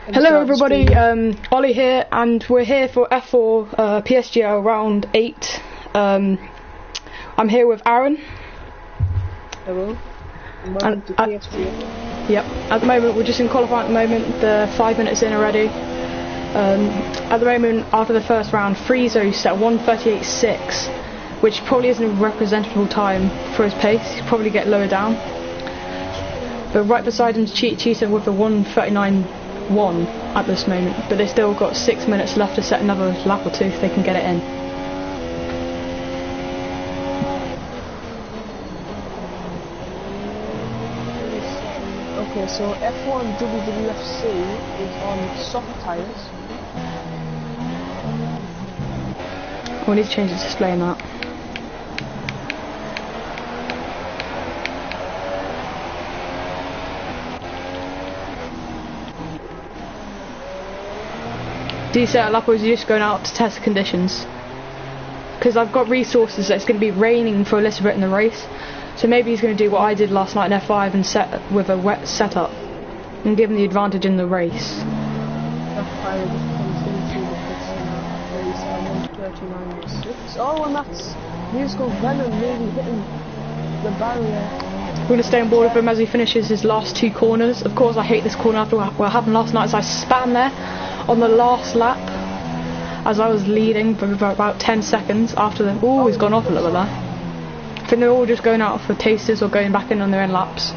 Hello everybody, Ollie here, and we're here for F4 PSGL round 8. I'm here with Aaron. Hello. Welcome to PSGL. Yep, at the moment we're just in qualifying at the moment, they're 5 minutes in already. At the moment, after the first round, Friezo's set 1:38.6, which probably isn't a representable time for his pace. He'll probably get lower down. But right beside him is Cheetah with a 1:39.1 at this moment, but they've still got 6 minutes left to set another lap or two if they can get it in. Okay, so F1 WWFC is on soft tyres. We need to change the display in that. Do you set a lap or is you just going out to test the conditions? Because I've got resources that it's going to be raining for a little bit in the race, so maybe he's going to do what I did last night in F5 and set with a wet setup and give him the advantage in the race. Oh, and that's musical venom really hitting the barrier. We're going to stay on board with him as he finishes his last two corners. Of course, I hate this corner after what happened last night, as I span there on the last lap as I was leading for about 10 seconds after them. Oh, he's gone off a little bit there. I think they're all just going out for tasters or going back in on their own laps.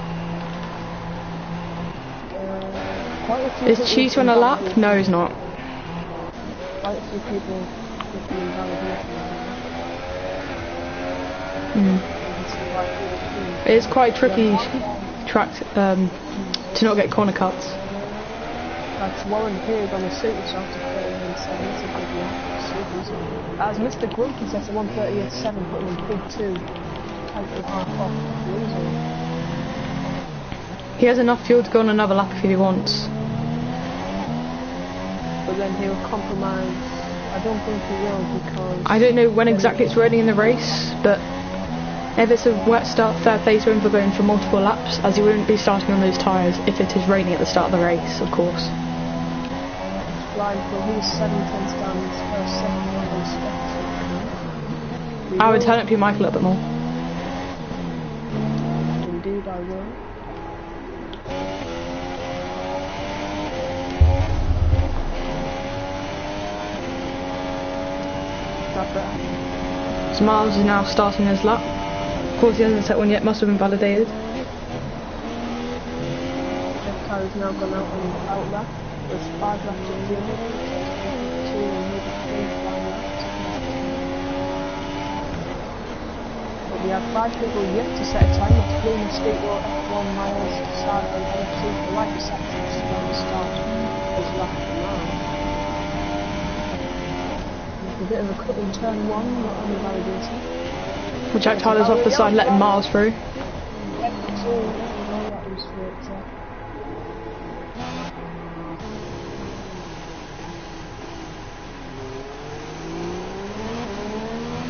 Is Cheetah on a lap? No, he's not. Quite a few people It's quite tricky track to not get corner cuts. That's Warren Haig on the super after 30.7. As Mr. Grumpy sets a 1:38.7, putting in big 2. 10.5 off losing. He has enough fuel to go on another lap if he wants. But then he'll compromise. I don't think he will, because I don't know when exactly it's raining in the race, but if it's a wet start, fair play to him for going for multiple laps, as he wouldn't be starting on those tyres if it is raining at the start of the race, of course. He was 7/10 down his first second on I would turn up your mic a little bit more. Indeed, I will. So Miles is now starting his lap. Of course, he hasn't set one yet, must have been validated. The car has now gone out on the out lap. There's 5 laps to do. 2 and maybe 3 final laps. But we have 5 people yet to set a time. It's Bloom, State Road, F1 miles, start and NFC. The right reception is going to start his lap now. A bit of a cut in turn 1, not only validation. Which out Tyler's off the side, letting Miles through.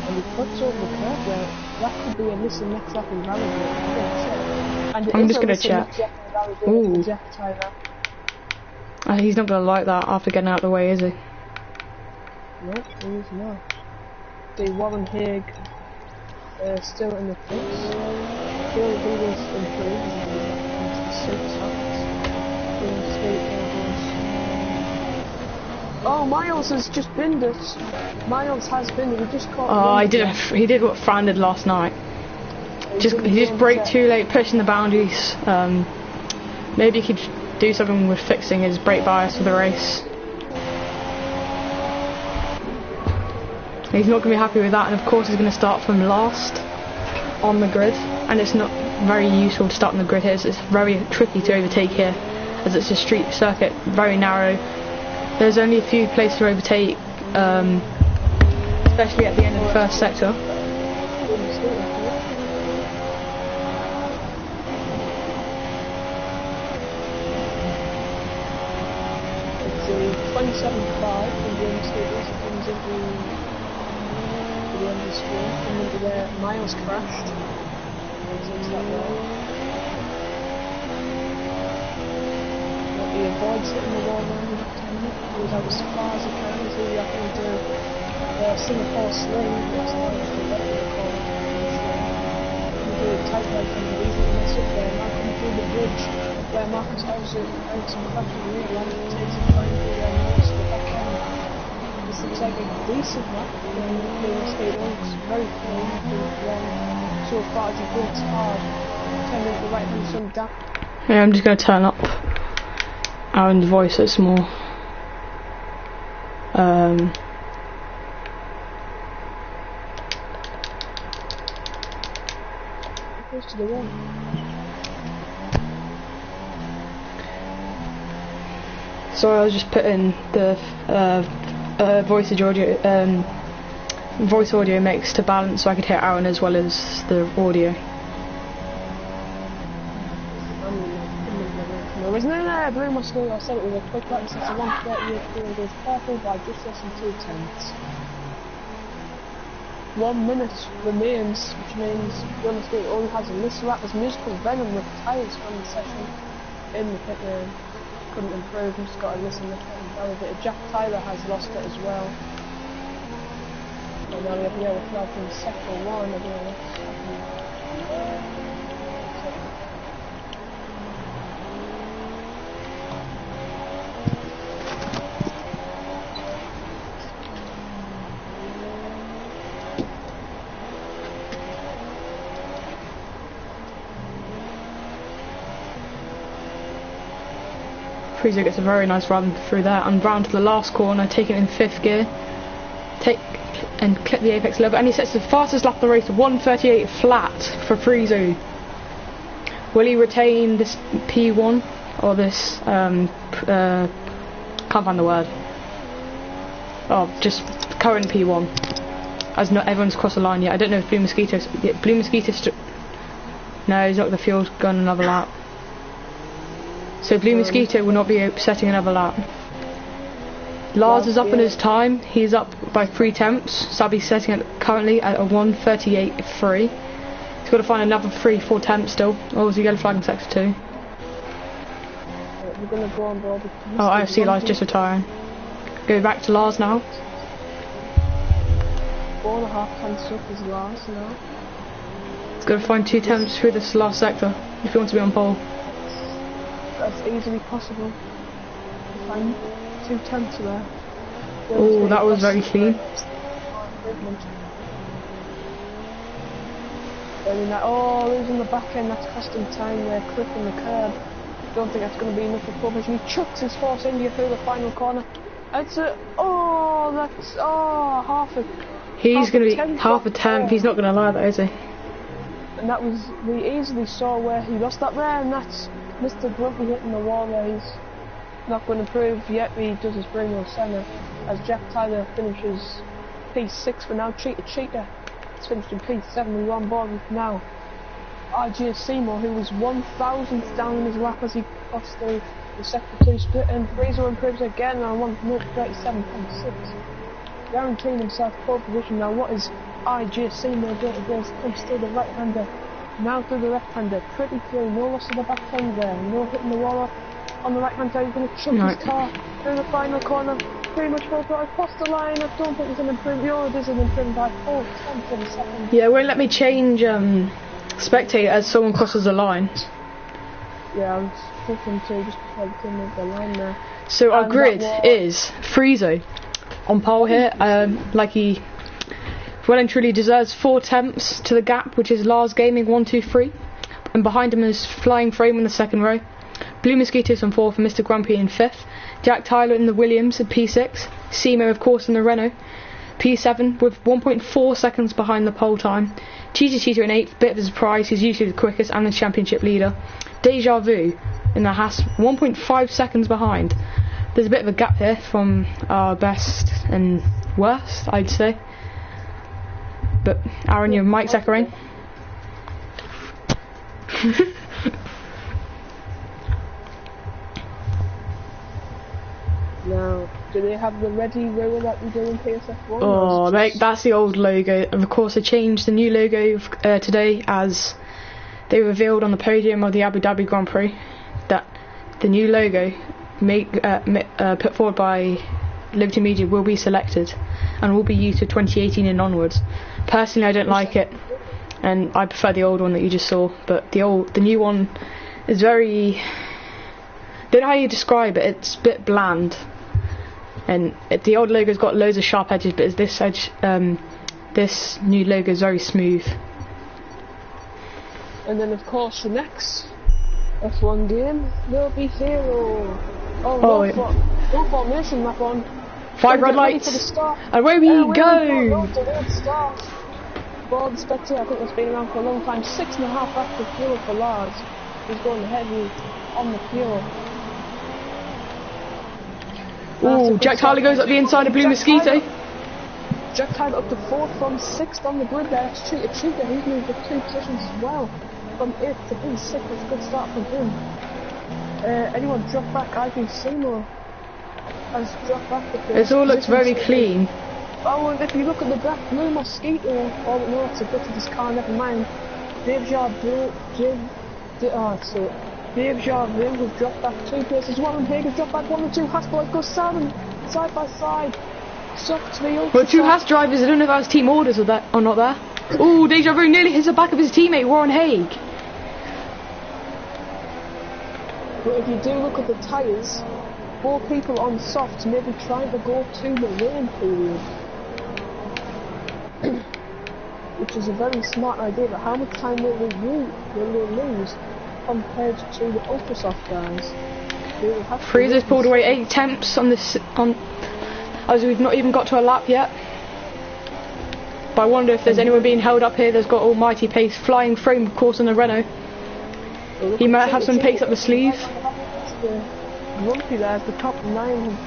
And he cuts over the curve there. That could be a missing next lap in validation. I'm just going to check. Ooh. He's not going to like that after getting out of the way, is he? No, he is not. The Warren Haig still in the fix. He was improved into the 6 laps. Oh, Miles has just binned us. Miles has binned. He just caught. Oh, he did what Fran did last night. He just braked too late, pushing the boundaries. Maybe he could do something with fixing his brake bias for the race. He's not going to be happy with that, and of course he's going to start from last on the grid, and it's not very useful to start on the grid here. It's very tricky to overtake here, as it's a street circuit, very narrow. There's only a few places to overtake, especially at the end of the first sector. It's a 27.5 from the Mercedes. It comes into the end of the screen, and into where Miles crashed. Takes that way. He avoids hitting the wall now. the left hand, goes out as far as he can, so you have to do Singapore sling, that's not actually what they call it, you do a tight right hand, easily mess up there, now come through the bridge, where Marcus Ericsson crashes rear line, takes a fine through there, nose to the back end. This looks like a decent lap, the skate looks very clean, so far as he works hard, turning the right hand some down. Yeah, I'm just going to turn up Aaron's voice so it's more close to the wall. Sorry, I was just putting the voice audio mix to balance so I could hear Aaron as well as the audio. Isn't there? Blue Muscle, I said it was a quick practice. It's a 1:38 goes purple by just less than 2/10. 1 minute remains, which means Blue Muscle only has a little lap. There's musical venom with tyres from the session in the pit lane. Couldn't improve, just got to listen to it and validate it. Jack Tyler has lost it as well. And now we have yellow flag from sector 1. I don't know what's happening. Friese gets a very nice run through there and round to the last corner, taking it in 5th gear, and clip the apex level, and he sets the fastest lap of the race, 1:38 flat for Friese. Will he retain this P1 or this can't find the word. Oh, just current P1, as not everyone's crossed the line yet. I don't know if Blue Mosquito. No, he's not the fuel gun another lap. So Blue Mosquito will not be setting another lap. Lars is up in his time. He's up by 3 tenths. So I'll be setting it currently at a 1:38.3. He's got to find another 3-4 tenths still. Or was he yellow flag in sector 2? We're going to go on board. Oh, IFC Lars just retiring. Go back to Lars now. 4.5 tenths up is Lars now. He's got to find 2 tenths through this last sector if he wants to be on pole. That's easily possible. Find 2 tenths there. Oh, that was very clean. Oh, losing the back end, that's costing time there, clipping the curb. Don't think that's going to be enough for pole position. He chucks his Force India through the final corner. It's a, half a... He's going to be half a tenth, he's not going to allow that, is he? And that was, we easily saw where he lost that there, and that's Mr. Grumpy hitting the wall there. He's not going to improve yet, but he does his Bruno Senna as Jack Tyler finishes P6 for now. Cheetah it's finished in P7. We're on board with now RG Seymour, who was 1,000th down in his lap as he crossed through the sector 2 split, and Fraser improves again on 1:37.6, guaranteeing himself pole position. Now what is RG Seymour doing? Comes through the right hander. Now through the left hander, pretty clean, no loss of the back end there, no hitting the wall on the right hand side. He's going to chuck his car through the final corner, pretty much full throttle across the line. I don't think it's an improvement, it is an improvement by 4 tenths in a second. Yeah, it won't let me change spectate as someone crosses the line. Yeah, I was flipping to just before the thing of the line there. So our grid is Friese on pole here, like he well and truly deserves 4 tenths to the gap, which is Lars Gaming 1, 2, 3, and behind him is Flying Frame in the 2nd row. Blue Mosquitoes on 4th, and Mr. Grumpy in 5th. Jack Tyler in the Williams at P6. Seymour, of course, in the Renault. P7 with 1.4 seconds behind the pole time. Cheetah in 8th, bit of a surprise, he's usually the quickest and the championship leader. Deja Vu in the Haas, 1.5 seconds behind. There's a bit of a gap here from our best and worst, I'd say. But Aaron, your mic's echoing. Now, do they have the ready roller that we do in PSF1? Oh, that's the old logo. Of course, they changed the new logo today as they revealed on the podium of the Abu Dhabi Grand Prix that the new logo put forward by Liberty Media will be selected and will be used for 2018 and onwards. Personally, I don't like it, and I prefer the old one that you just saw. But the new one is very. Don't know how you describe it. It's a bit bland, and the old logo's got loads of sharp edges, but this edge, this new logo is very smooth. And then of course the next F1 game will be Hero. No formation map on. 5 red lights. And away we go! For the spectator, I think that's been around for a long time. 6.5 active fuel for Lars. He's going heavy on the fuel. Ooh, Jack Tyler goes up the inside of Blue Mosquito. Jack Tyler up to 4th from 6th on the grid there. It's Cheetah. He's moved up 2 positions as well. From 8th to P6, that's a good start from him. Anyone drop back? IB Seymour has dropped back. It all looks very clean. Oh, and if you look at the back, Blue Mosquito, oh no, it's a bit of this car, never mind. Dave Jarvin has dropped back 2 places. One and Hager's dropped back 1 and 2. Hasboy goes side by side. Sucked to the ultra. Well, 2 Haas drivers, I don't know if that was team orders or not there. Ooh, Deja Vu nearly hits the back of his teammate, Warren Haig. But if you do look at the tyres, 4 people on softs may be trying to go to the rain period. Which is a very smart idea, but how much time will they lose compared to the ultra soft guys? Freezer's pulled away 8 temps on this, as we've not even got to a lap yet. But I wonder if there's anyone being held up here that's got almighty pace. Flying frame, of course, on the Renault. He might have some pace up the sleeve. Rumpy there at the top 9.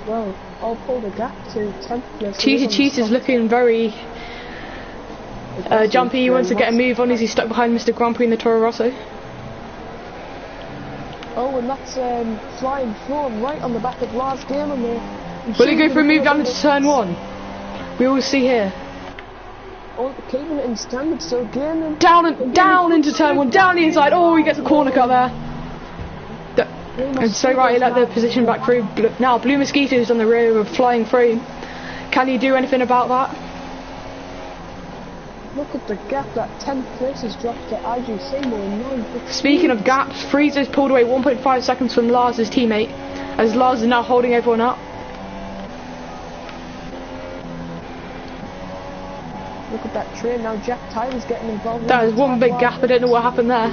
Well, I'll pull the gap to 10th place. Cheetah's looking very jumpy. He wants to get a move on as he's stuck behind Mr. Grand Prix in the Toro Rosso. Oh, and that's Flying Throne right on the back of Lars Gaiman there. Will he go for a move down into turn 1? We will see here. Oh, keeping it in standard, so Gaiman down into turn 1, down the inside. Oh, he gets a corner cut there. And so right, he let the position back through. Now Blue Mosquito's on the rear of Flying Frame. Can he do anything about that? Look at the gap, that 10th place has dropped to IG Seymour in 9th. Speaking of gaps, Freezer's pulled away 1.5 seconds from Lars' teammate, as Lars is now holding everyone up. Look at that train now, Jack Tyler's getting involved. That is one big gap, I don't know what happened there.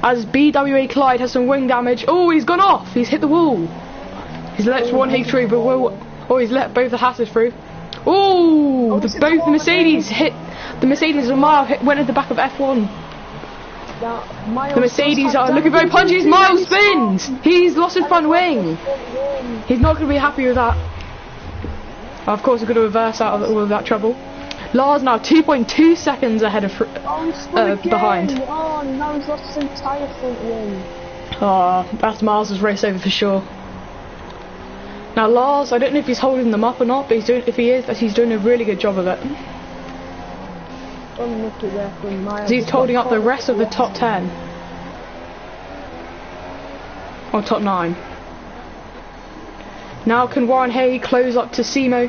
As BWA Clyde has some wing damage. Oh, he's gone off, he's hit the wall. He's let one Haig through, but he's let both the Hasses through. Ooh, both the Mercedes hit. The Mercedes went at the back of F1. Now, the Mercedes are looking very punchy. As Miles spins, he's lost his front wing. He's not going to be happy with that. Of course, he's going to reverse out of all of that trouble. Lars now 2.2 seconds ahead of behind. Oh, now he's lost his entire front wing. Oh, that's Miles' race over for sure. Now Lars, I don't know if he's holding them up or not, but if he is, he's doing a really good job of it. He's holding up the rest of the top 10. Or top 9. Now can Warren Hay close up to Simo?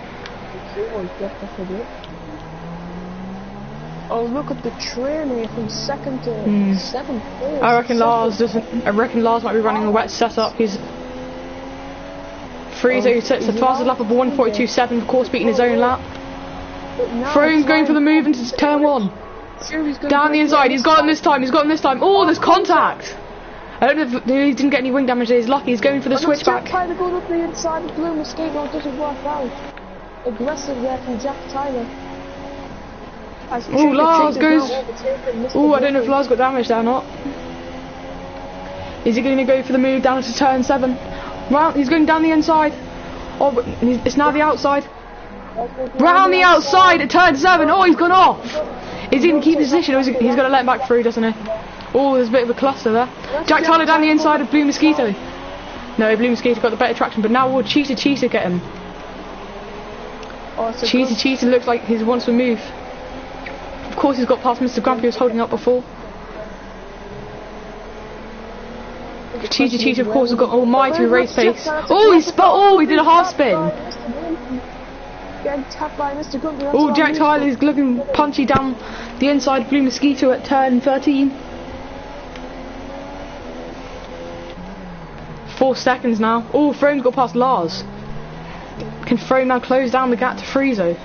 Oh, look at the train here from 2nd to 7th place. I reckon Lars might be running a wet setup. He's Friezo sets the fastest lap of 1:42.7, of course beating his own lap. Frome's going for the move into turn 1. Down the inside, he's got him this time, Oh, there's contact! I don't know if he didn't get any wing damage there, he's lucky, he's going for the switchback. Jack Tyler going up the inside of Blue Mosquito, doesn't work out. Aggressive there from Jack Tyler. Oh, Lars goes. Oh, I don't know if Lars got damage there or not. Is he going to go for the move down to turn 7? Round, he's going down the inside. Oh, but it's now the outside. Round the outside at turn 7. Oh, he's gone off. Is he going to keep the position, or is he's going to let him back through, doesn't he? Oh, there's a bit of a cluster there. Jack Tyler down the inside of Blue Mosquito. No, Blue Mosquito got the better traction, but now will Cheetah get him? Cheetah looks like he wants to move. Of course, he's got past Mr. Grumpy, who was holding up before. Cheetah, of course, has got almighty race pace. Oh, he did a half spin. Getting tapped by Mr. Gunther. Oh, Jack Tyler's looking punchy down the inside. Blue Mosquito at turn 13. 4 seconds now. Oh, Throne's got past Lars. Can Throne now close down the gap to Friezo?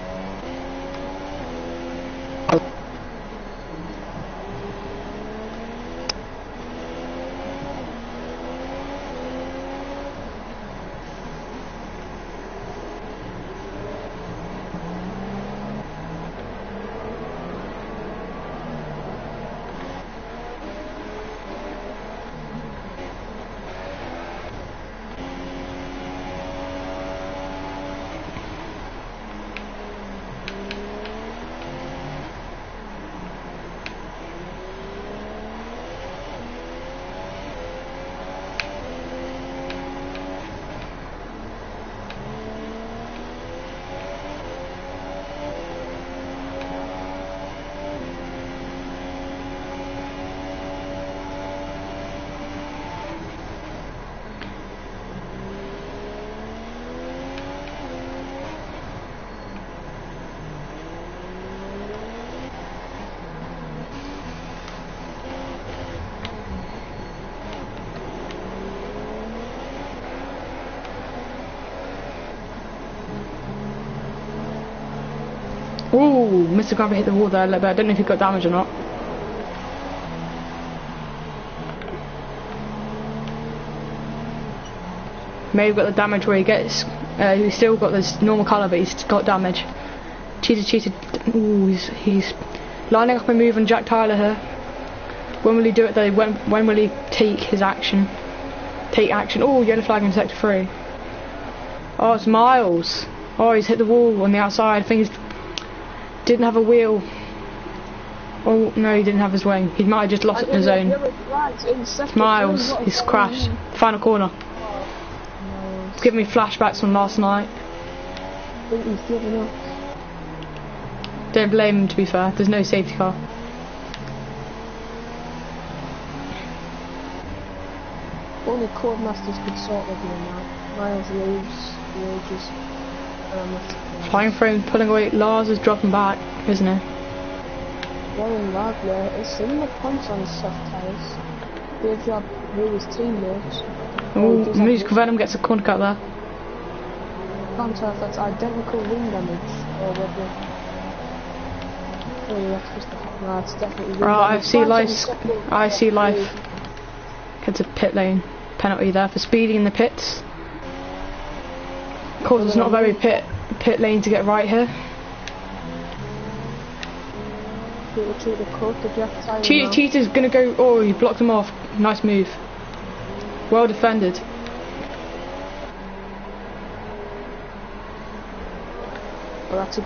Ooh, Mr. Grabber hit the wall there a little bit. I don't know if he got damage or not. May have got the damage where he gets. He's still got this normal colour, but he's got damage. Cheetah. Ooh, he's lining up a move on Jack Tyler here. When will he do it though? When will he take his action? Take action. Oh, yellow flag in sector 3. Oh, it's Miles. Oh, he's hit the wall on the outside. I think he's didn't have a wheel. Oh no, he didn't have his wing. He might have just lost it in his own. Miles, he's crashed. Final corner. It's giving me flashbacks from last night. I think he's given up. Don't blame him, to be fair. There's no safety car. Only Codemasters could sort of him now. Miles leaves, wages. Flying frame pulling away. Lars is dropping back, isn't he? Warren Wagner is in the points on his soft tyres. Good job with his teammates. Oh, Music Venom gets a corner cut there. Can't tell if that's identical wing damage or whether. Oh, that's just no, it's definitely wing damage. I see life. Gets a pit lane penalty there for speeding in the pits. Of course, it's not a very pit lane to get right here. Cheetah's gonna go. Oh, he blocked him off. Nice move. Well defended.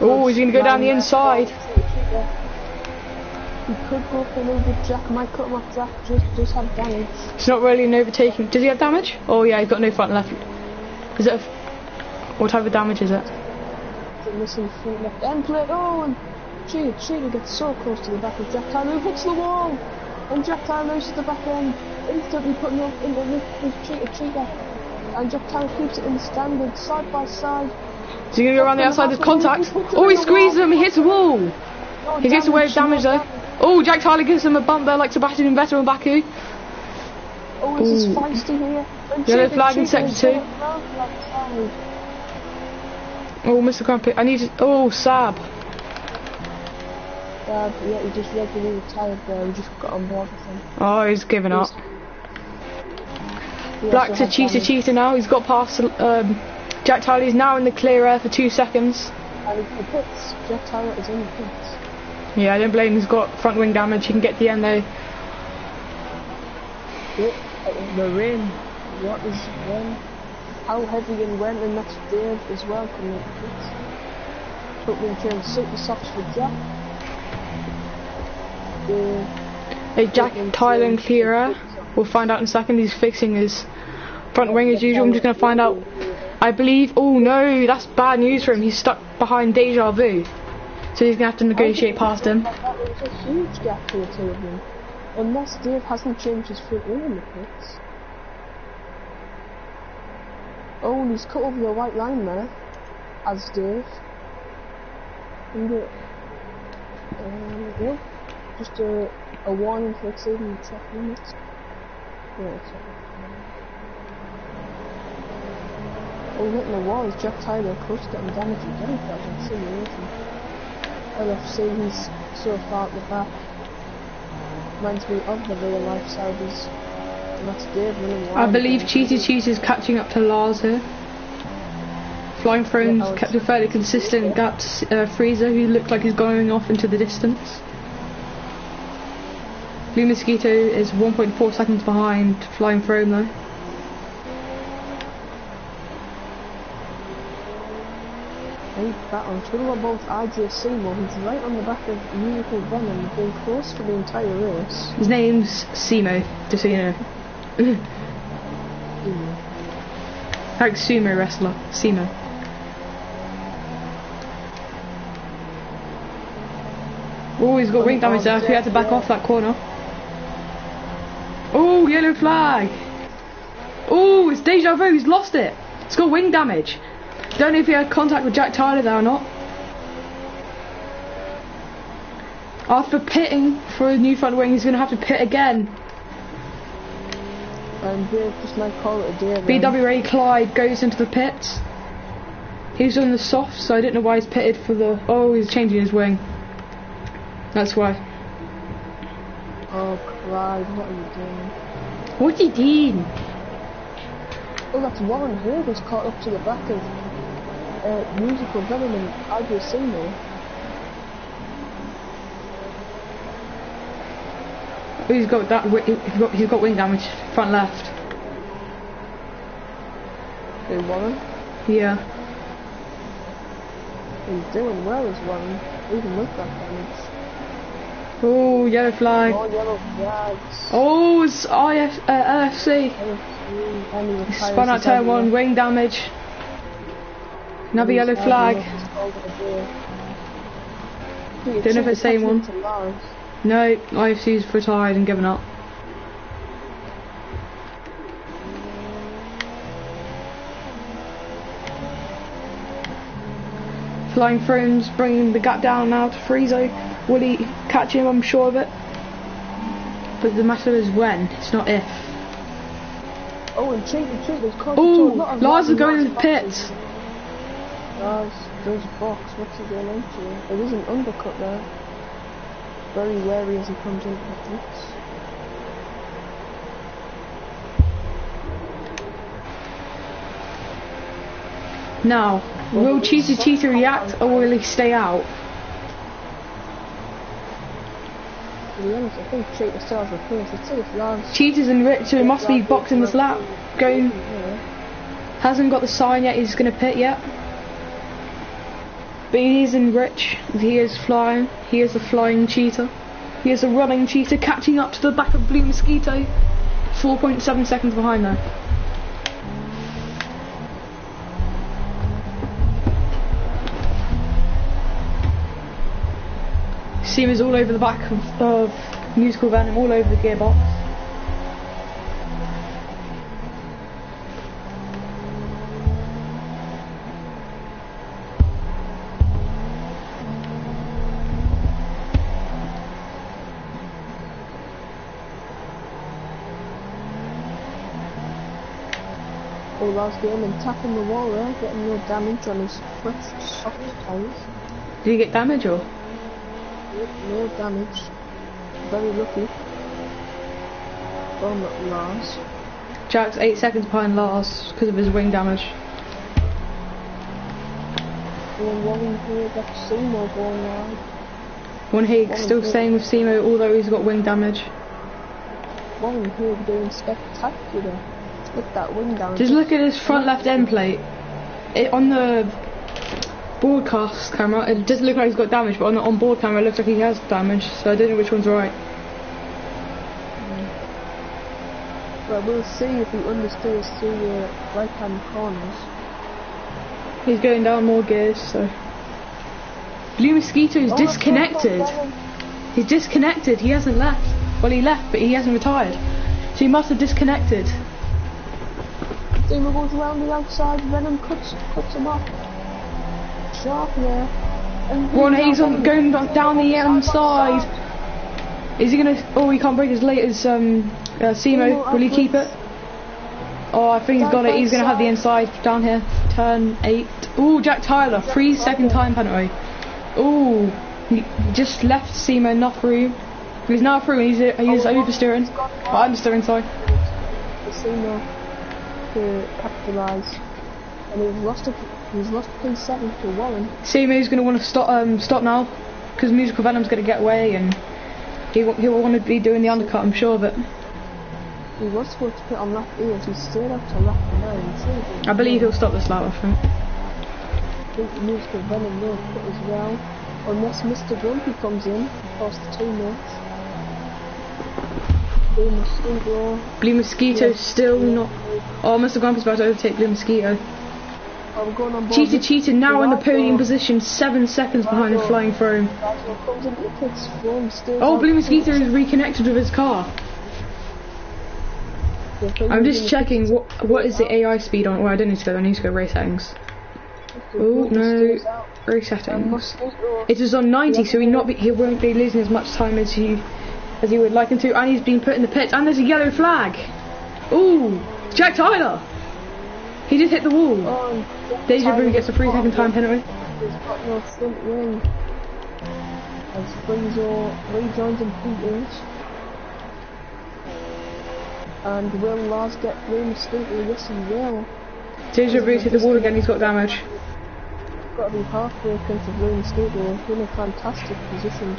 Oh, he's gonna go down the inside. He could go for an over Jack. Might cut him off. Jack just have damage. It's not really an overtaking. Does he have damage? Oh yeah, he's got no front left. Is it? What type of damage is it? The missing front left end plate. Oh, and Cheetah gets so close to the back of Jack Tyler, who hits the wall, and Jack Tyler loses the back end, instantly putting up into with Cheetah, and Jack Tyler keeps it in the standard, side by side. Is he gonna go around the outside? There's contact. Oh, he squeezes him. He hits the wall. He gets away with damage though. Oh, Jack Tyler gives him a bump there, like Sebastian Vettel and Baku. Oh, this is feisty here. Yellow flag in sector 2. Oh, Mr. Crumpet, I need to. Oh, Sab. Yeah, he just regularly retired there. We just got on board with him. Oh, he's given up. Black to Cheetah now. He's got past Jack Tyler. He's now in the clear air for 2 seconds. And in the pits. Jack Tyler is in the pits. Yeah, I don't blame him. He's got front wing damage. He can get to the end though. The rain. What is when? How heavy and when? And that's Dave as well coming in the pits. Hopefully turn super softs for Jack. Hey, Jack Tyler and clearer. We'll find out in a second. He's fixing his front wing as usual. I'm just going to find out. I believe. Oh no, that's bad news for him. He's stuck behind Deja Vu, so he's going to have to negotiate past him. That was a huge gap for the two of them. Unless Dave hasn't changed his front wing in the pits. Oh, and he's cut over the white line there, as Dave. And yeah, just a warning for exceeding the track limits. Yeah, oh, hitting the wall is Jack Tyler, close to getting damaged again. That's a simulation. LFC, he's so far at the back. Reminds me of the real life Saudis. And that's Dave running wide. I believe Cheetah is catching up to Lars here. Flying Thrones kept a fairly consistent gap to Freezer, who looked like he's going off into the distance. Blue Mosquito is 1.4 seconds behind Flying Throne though. Battling Twiddle both RJ Seymour, who's right on the back of Musical Venom, being close for the entire race. His name's Simo, just so you know. Like sumo wrestler, Simo. Oh, he's got wing damage there, he had to back off that corner. Oh, yellow flag! Oh, it's Deja Vu, he's lost it! It's got wing damage. Don't know if he had contact with Jack Tyler there or not. After pitting for a new front wing, he's going to have to pit again. And Dave just might call it a day. BWA Clyde goes into the pits. He was on the soft, so I didn't know why he's pitted for the... Oh, he's changing his wing. That's why. Oh, Clyde, what are you doing? What's he doing? Oh, that's Warren Hood who's caught up to the back of Musical Venom and RJ Seymour. Oh, he's got that. He's got wing damage, front left. Hey, Warren? Yeah. He's doing well as Warren, even with that damage. Oh, yellow flag. Oh, yellow flags. Oh, it's LFC. He spun out turn one, wing damage. Another yellow flag. Don't know if it's the same one. No, IFC's retired and given up. Flying Thrones bringing the gap down now to Friezo. Will he catch him? I'm sure of it. But the matter is when, it's not if. Oh, and there's oh, Lars is going to the pits. Lars, there's a box, what's he doing into? There is an undercut there. Very wary as he comes into the pits. Now, will Cheetah react or will he stay out? To be honest, I think Cheetah still has a first. Let's see if Lars... Cheetah's and Richard must be boxing this lap. Going... Hasn't got the sign yet, he's going to pit yet. But he is in Rich, he is flying, he is a flying Cheetah. He is a running Cheetah, catching up to the back of Blue Mosquito. 4.7 seconds behind though. Seamus all over the back of Musical Venom, all over the gearbox. Oh, last game and tapping the wall there, getting no damage on his fresh, soft tyres. Did he get damage or? No damage. Very lucky. From Lars. Jack's 8 seconds behind Lars because of his wing damage. And Warren here got Seymour going wide. One Higgs still staying with Simo although he's got wing damage. Warren here doing spectacular. Look at that wing damage. Just look at his front left end plate. On the broadcast camera, it doesn't look like he's got damage, but on the on-board camera, it looks like he has damage. So I don't know which one's right. Well, we'll see if he understeers through the right-hand corners. He's going down more gears, so. Blue Mosquito's disconnected. He's disconnected. He hasn't left. Well, he left, but he hasn't retired. So he must have disconnected. Steamer goes round the outside, Venom cuts him off. Sharp there. And Ron Hayes on going down the inside. Is he gonna? Oh, he can't break his latest Simo. Will he keep it? Oh, I think he's got it. He's gonna have the inside down here. Turn 8. Ooh, Jack Tyler, 3-second time penalty. Ooh, he just left Simo enough room. He's now through. He's oversteering. Understeering, sorry. Simo to capitalise, and he's lost P7 to Warren. Simo's gonna want to stop now, because Musical Venom's gonna get away, and he'll want to be doing the undercut, I'm sure, but he was supposed to put on lap 8, he stayed up to lap 9. I believe he'll stop this lap, I think. I think Musical Venom will put as well, unless Mr. Grumpy comes in, across the teammates. Blue Mosquito still not. Oh, Mr. Grumpy's about to overtake Blue Mosquito. Cheetah now in the podium position, 7 seconds behind the flying throne. Oh, Blue Mosquito is reconnected with his car. I'm just checking what is the AI speed on. Well, I don't need to go. I need to go race settings. Oh no, race settings. It is on 90, so he won't be losing as much time as he would like him to. And he's been put in the pits. And there's a yellow flag. Ooh, Jack Tyler. He just hit the wall. Deja Vu gets a 3-second time penalty. He's got no front wing. As Freezer rejoins in P8. And will Lars get Blue Mosquito? Yes, he will. Deja Vu's hit the wall again, he's got damage. Got to be halfway into Blue Mosquito, in a fantastic position.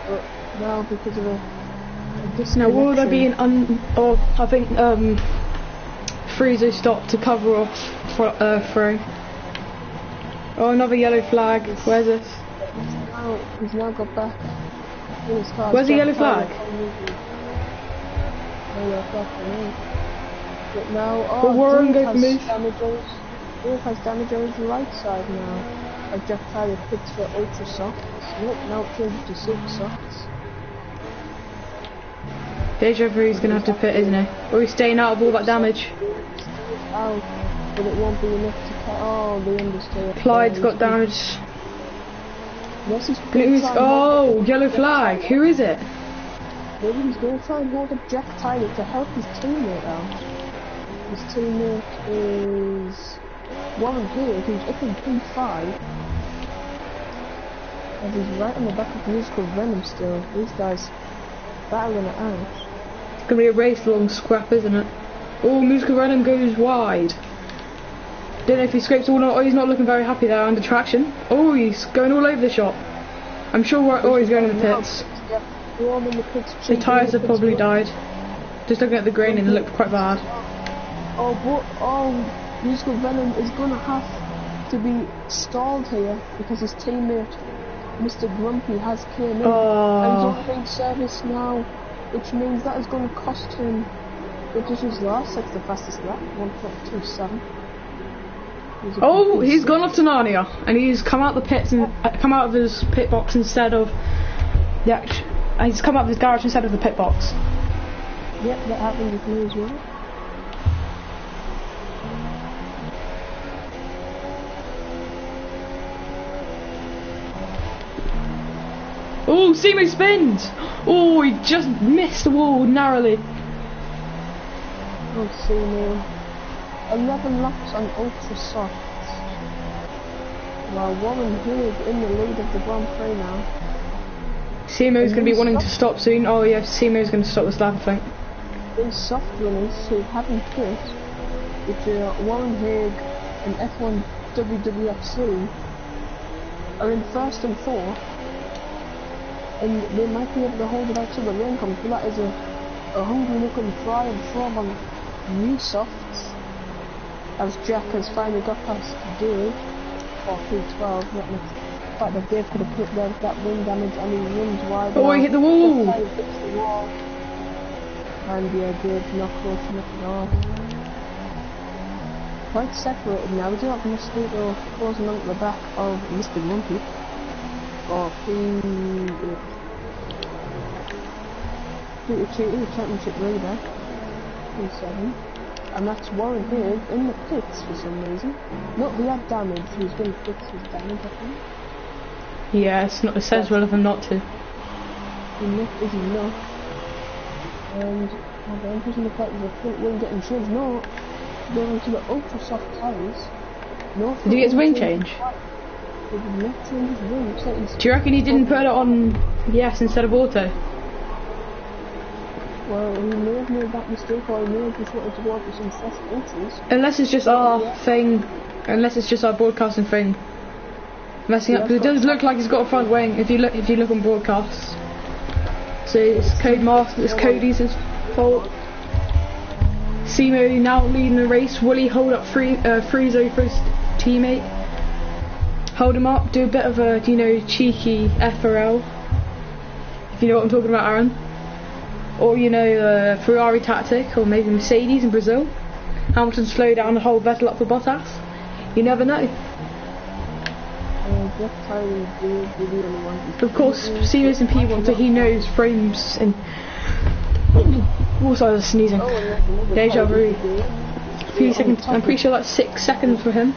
But now, because of a disconnection. Now, will there be an I think, Freezer stopped to cover off throwing. Oh, another yellow flag. Where's this? He's now got back in his car. Where's the yellow flag? But now, Warren Dave has damage on his right side now. As Jack Tyler picks for ultra softs. Nope, now it changes to super softs. Deja Vu's gonna have to pit, isn't he? Or he's staying out of all that damage. Out, but it won't be enough to cut. Oh, the understeer. Clyde's got damage. Yes, he's oh, yellow flag. Who is it? Maybe he's going to try and hold up Jack Tyler to help his teammate out. His teammate is Warren Hayes, who's up in P5. And he's right on the back of Musical Venom still. These guys battling it out. It's going to be a race long scrap, isn't it? Oh, Musical Venom goes wide. Don't know if he scrapes all or not. Oh, he's not looking very happy there under traction. Oh, he's going all over the shop. I'm sure he's going in the pits. The tyres have probably died. Just looking at the grain and it looked quite bad. Musical Venom is going to have to be stalled here because his teammate, Mr. Grumpy, has came in and he's on main service now, which means that is going to cost him. Which is his last, that's the fastest lap, 1.27. Oh, he's gone off to Narnia, and he's come out the pits and come out of his pit box instead of he's come out of his garage instead of the pit box. Yep, that happened with me as well. Oh, Simo spins! Oh, he just missed the wall narrowly. Oh, Simo. 11 laps on ultra softs. While Warren Hayes in the lead of the Grand Prix now. Simo's going to be wanting to stop soon. Oh yeah, Simo's going to stop this lap, I think. These soft runners who haven't quit, which are Warren Hayes and F1 WWFC, are in first and fourth, and they might be able to hold it out till the rain comes, but that is a hungry looking try and throw on new softs, as Jack has finally got past Dave, or P12, not much. The fact that Dave could have put that wing damage and he runs wide. Oh, he hit the wall! And yeah, Dave's not close enough at all. Quite separated now. We do have Mosquito closing on to the back of Mr. Grumpy. Or P2 championship leader. P7. and that's Warren Hill in the pits for some reason. Not he had damage, he was going to fix his damage, I think. Yeah, it's not sensible of him not to. Is he not? And I'm pushing the fact that the front wing getting changed. No, going to the ultra soft tyres. No, did he get his wing change? He did not change his wing. Do you reckon he didn't put it on yes instead of auto? Well, he may have made that mistake, or he may have just wanted to go after some fresh ultras. Unless it's just our thing, unless it's just our broadcasting thing messing up, because it does look like he's got a front wing if you look on broadcasts. So it's Cody's fault. Simo now leading the race. Will he hold up Friezo for his teammate? Hold him up, do a bit of a cheeky FRL, if you know what I'm talking about, Aaron. Or Ferrari tactic, or maybe Mercedes in Brazil. Hamilton slow down and hold Vettel up for Bottas. You never know. Of course, Simo's in P1, so he knows frames and. Also, I was sneezing. Deja vu. Few seconds. I'm pretty sure that's 6 seconds for him.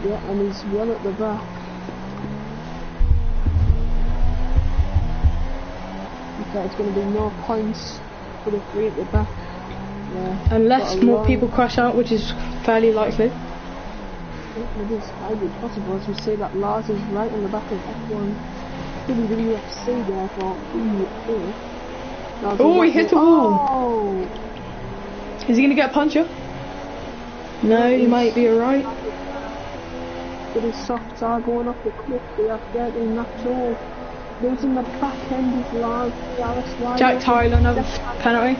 Yeah, and he's well at the back. Okay, it's going to be no points for the 3 at the back. Yeah. Unless more people crash out, which is fairly likely. It is highly possible, as we say that Lars is right on the back of F1 WWFC there for E8. Oh, he hit the wall! Oh. Is he going to get a puncher? No, he might be alright. But his softs are going off the cliff, they are getting knocked off. Losing the back end is Lars. Jack Tyler, another penalty.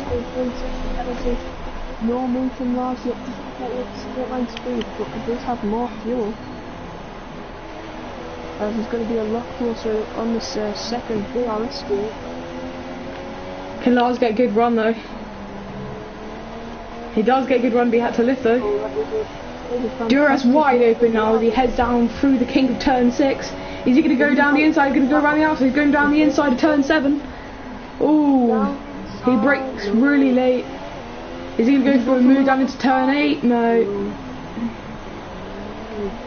No move from Lars yet, straight line speed, but he does have more fuel. He's going to be a lot closer on this second DRS speed. Can Lars get a good run though? He does get a good run, but he had to lift though. Duras wide open now as he heads down through the kink of turn 6. Is he going to go down the inside? Going to go around the outside? He's going down the inside of turn 7. Ooh, he brakes really late. Is he going to go for a move down into turn 8? No.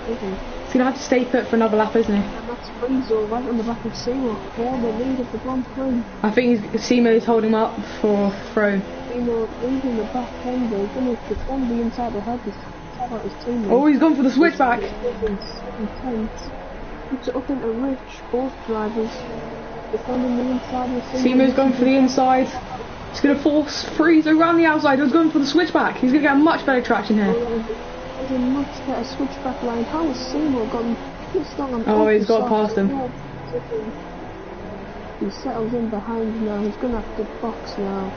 He's going to have to stay put for another lap, isn't he? And that's Friezo right on the back of Seaon for the lead of the Grand Prix. I think Simo's holding him up for throw. Seaon leading the back end, they're going to defend the inside of his teammate. Oh, he's gone for the switchback. Puts it up into Rich, both drivers defending the inside of Simo's gone for the inside. He's going to force Friezo around the outside. He's going for the switchback. He's going to get a much better traction here. There's a much better switchback line. How has Simo gotten this long on? Oh, he's got past him. He settles in behind now. He's going to have to box now.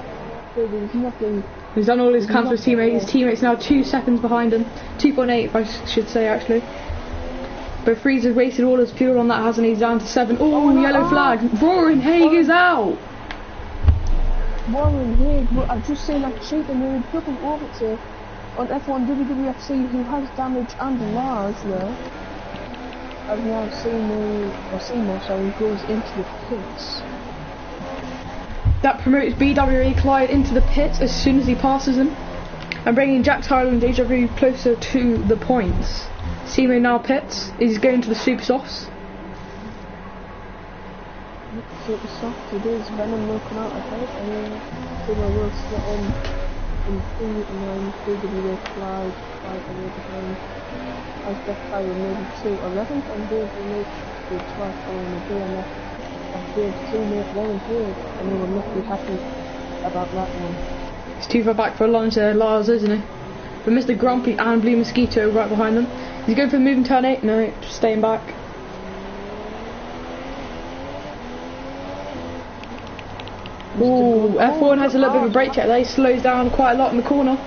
There's nothing. He's done all his counts with his teammate. His teammate's now 2 seconds behind him. 2.8, I should say, actually. But Friezo's wasted all his fuel on that, hasn't he? He's down to 7. Oh, yellow flag. Warren Haig is out. Warren Haig, but I've just seen that cheat and they're looking over to on F1 WWFC who has damage and Lars now. I've now seen Simo, so he goes into the pits. That promotes BWE Clyde into the pits as soon as he passes him, and bringing Jack Tyler and Deja Vu closer to the points. Simo now pits. He's going to the super softs. Super soft it is. Venom will come out ahead, and then Simo will split in 3 and then BWE Clyde away behind. As Jack Tyler maybe 2-11th and Deja Vu to 12th following the DNF. And Dave's teammate Warren Hill, and they will not be happy about that one. He's too far back for a launch there, Lars, isn't he? But Mr. Grumpy and Blue Mosquito right behind them. He's going for the move in turn 8. No, just staying back. Ooh, F1 has a little bit of a brake check there. He slows down quite a lot in the corner.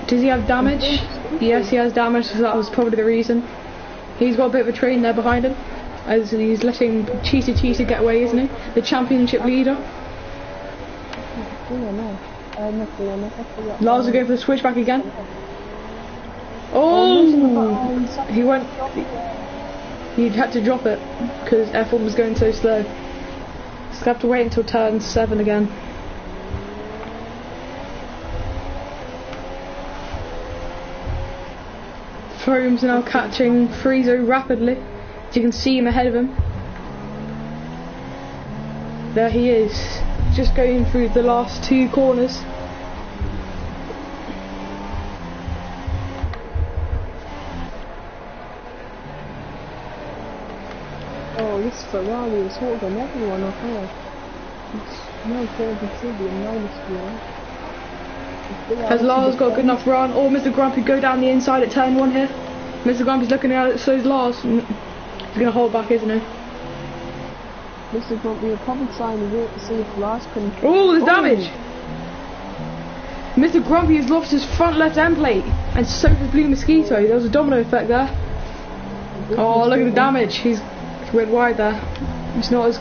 Does he have damage? Yes, he has damage, so that was probably the reason. He's got a bit of a train there behind him, as he's letting Cheetah get away, isn't he? The championship leader. Lars will go for the switchback again. Oh! He went. He had to drop it because F1 was going so slow. So have to wait until turn 7 again. Foam's now catching Friezo rapidly. As you can see him ahead of him. There he is, just going through the last two corners. Oh, this Ferrari is holding everyone up here. It's no further to be a minus one. Has Lars got a good enough run? Or Mr. Grumpy go down the inside at turn 1 here? Mr. Grumpy's looking at it, so is Lars. He's going to hold back, isn't he? Mr. Grumpy will probably try and wait to see if Lars can... Oh, there's damage! Mr. Grumpy has lost his front left end plate, and so has Blue Mosquito. There was a domino effect there. Oh, look at the damage. He's went wide there. He's not as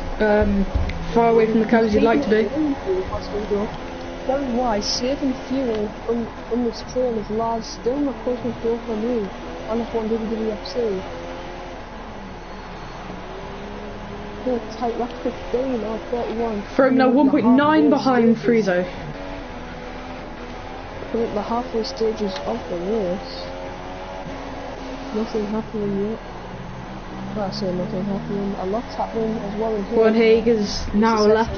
far away from the curve as he'd like to be. Very wise, saving fuel on this train is Lars still not pushing through from you on F1 WWFC. They're tight, that's 15 or 31. Foam now 1.9 behind Friezo. We're at the halfway stages of the race. Nothing happening yet. Well, I say nothing happening. A lot's happening as well in here. One Haig is now left.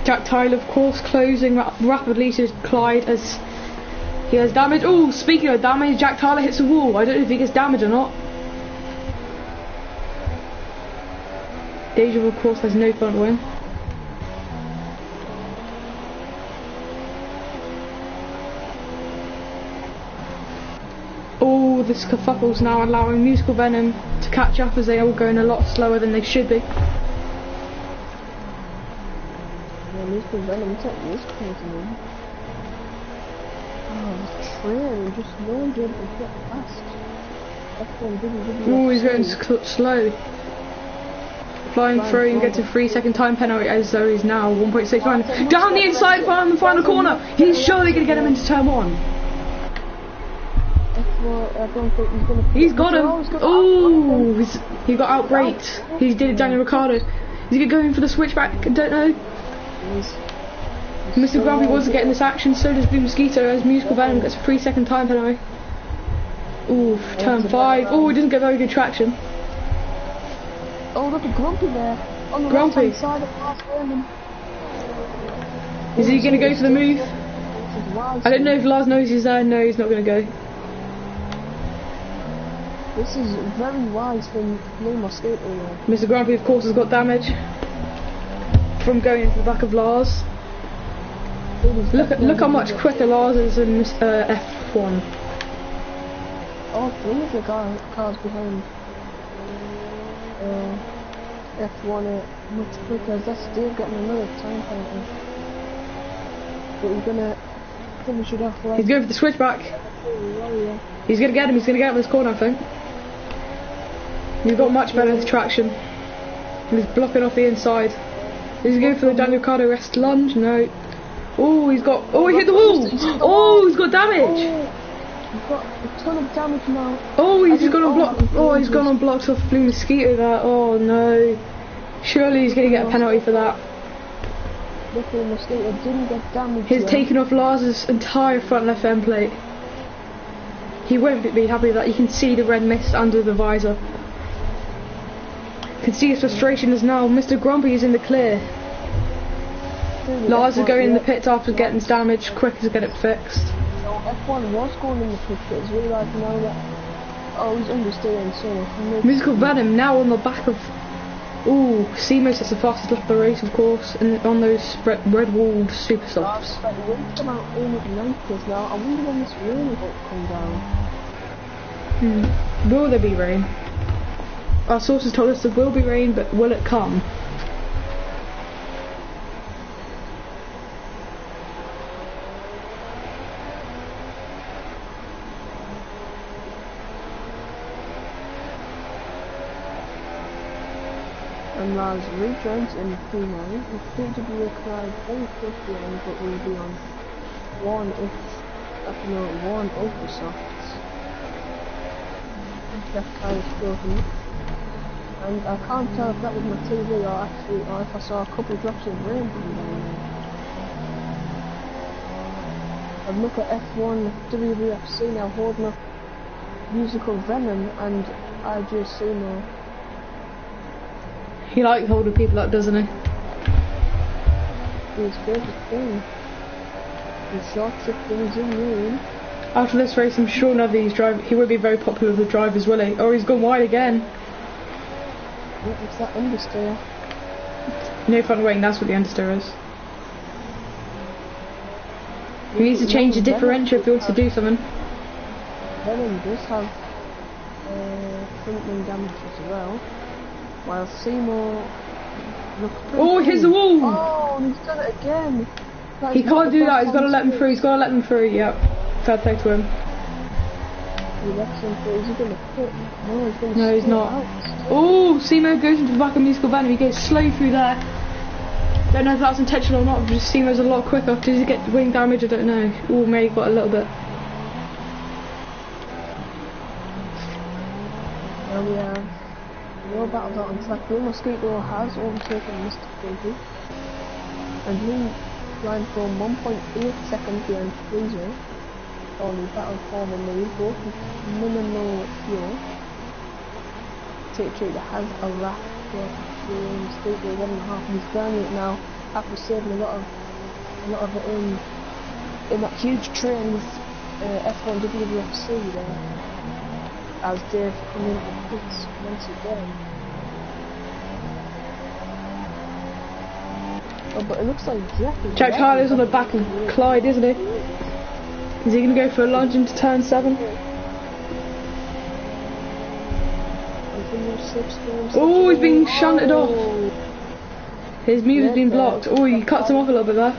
Jack Tyler, of course, closing rapidly to Clyde as he has damage. Oh, speaking of damage, Jack Tyler hits the wall. I don't know if he gets damage or not. Deja, of course, has no front wing. Oh, this kerfuffle's now allowing Musical Venom to catch up as they all going a lot slower than they should be. Musical Venom, it's like this crazy one. Oh, this train, just no one did it get fast. F1 didn't Oh, he's going slow. Flying through and gets a 3-second time penalty as though he's now 1.69. Down the inside on the final corner! He's surely going to get him into turn 1. I don't think he's going to... He's got him! Oh, he got outbraked. He did it, Daniel Ricciardo. Is he going for the switchback? I don't know. Mr. Grumpy wasn't getting this action, so does Blue Mosquito as Musical Venom gets a 3-second time penalty. Ooh, turn 5. Oh, he doesn't get very good traction. Oh, look at Grumpy there. On the Grumpy. right side of Lars Vernon. Is he going to go for the move? I don't know if Lars knows he's there. No, he's not going to go. This is very wise from Blue Mosquito there. Mr. Grumpy, of course, has got damage from going into the back of Lars. Look how much quicker Lars is in F1. Oh, three of the cars behind F1 much quicker. That's still getting another time penalty. But he's gonna finish it off right. He's going for the switchback. He's gonna get him. He's gonna get him in this corner, I think. He's got much better traction. He's blocking off the inside. He's going for the Daniel Ricciardo rest lunge. No. Oh, he's got. Oh, he hit the wall. Oh, he's got damage. He's got a ton of damage now. Oh, he's gone on block. Oh, he's gone on blocks off Blue Mosquito there. Oh no. Surely he's gonna get a penalty for that. Blue Mosquito didn't get damage. He's taken off Lars's entire front left end plate. He won't be happy with that. You can see the red mist under the visor. You can see his frustration is now. Mr. Grumpy is in the clear. Lars is going in the pits after getting his damage, quick to get it fixed. So F1 was going in the pits, but it's realised now that he's understeering so. Musical Venom now on the back of. Ooh, Seamus is the fastest lap of the race, of course, and on those red walled super softs. The wind's come out in at 90s now. I wonder when this rain will come down. Will there be rain? Our sources told us there will be rain, but will it come? And Lars rejoins in P9. It seems to be required very quickly on, but we'll be on one ultra softs. That car is broken. And I can't tell if that was my TV or if I saw a couple of drops of rain coming down And look at F1 WWFC now holding up Musical Venom and RJ Seymour. He likes holding people up, doesn't he? He's good at thing. He short trip things in room. After this race, I'm sure none of these he would be very popular with the drivers, will he? Oh, he's gone wide again. What was that understeer? No front wing, that's what the understeer is. He needs to change the differential if he wants to do something. Venom does have front wing damage as well. While Seymour looks pretty Oh, here's the wall! Oh, he's done it again! He can't do that, he's got to let him through, he's got to let him through, yep. Fair play to him. He lets him through, is he going to pit? No, he's going to No, he's not. Out. Oh, Seymour goes into the back of Musical Venom, he goes slow through there. Don't know if that's intentional or not, but just Seymour's a lot quicker. Does he get wing damage? I don't know. Oh, maybe got a little bit. Now we have no battles out on track. Blue Mosquito has overtaken Mr. Pinky, and he ran from 1.8 seconds behind Freezer on the battle form in the lead, both with minimal fuel. Take has a lap for Mosquito 1.5, and he's burning it now after saving a lot of it in that huge train with F1 WWFC there. As Dave come into the pits once again. Oh, but it looks like Jack Tyler's on the back of Clyde, isn't he? Is he going to go for a lunge into turn 7? Oh, he's being shunted off. His move has been blocked. Oh, he cuts him off a little bit there.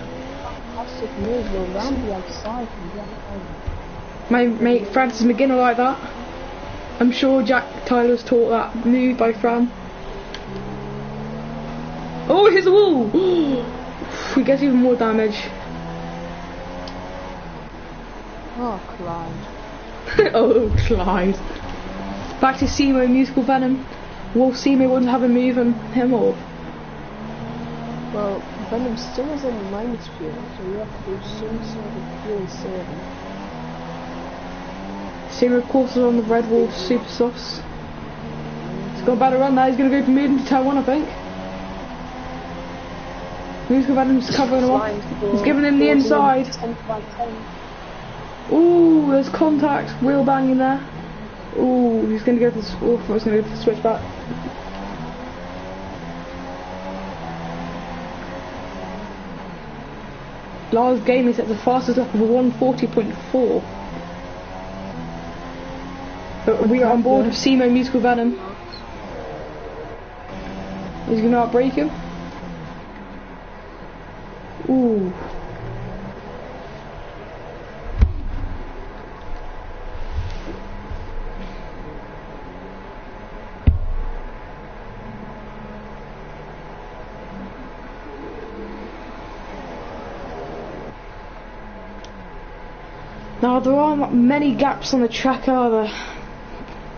My mate Francis McGinnis like that. I'm sure Jack Tyler's taught that move by Fran. Oh, here's a wall! He gets even more damage. Oh, Clyde. Oh, Clyde. Back to Seymour and Musical Venom. Will Seymour wouldn't have a move on him or? Well, Venom still is in minus fuel, so you have to do some sort of fuel saving. Seymour of course is on the Red Wolf Super Softs. He's got a better run there, he's going to go for mid into turn 1 I think. Musical Venom's covering him off. He's giving him the inside. 10/10. Ooh, there's contact, wheel banging there. Ooh, he's going to go for the, oh, I was going to go for the switchback. Lars Gaming set the fastest lap of a 140.4. But we are on board with Seymour Musical Venom. He's going to outbrake him. Ooh. Now there aren't many gaps on the track, are there?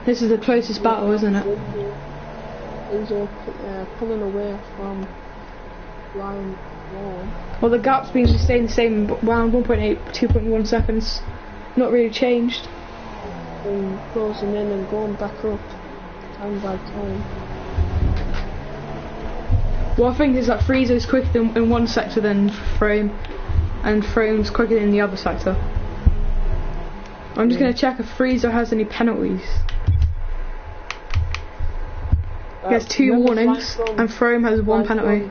This is the closest battle, isn't it? These are pulling away from line 1. Well, the gap's been staying the same around 1.8, 2.1 seconds. Not really changed. And closing in and going back up, time by time. Well, I think is that Friezo's quicker in one sector than Frame, and Frame's quicker in the other sector. I'm just going to check if Friezo has any penalties. He has 2 warnings, and Frame has 1 penalty.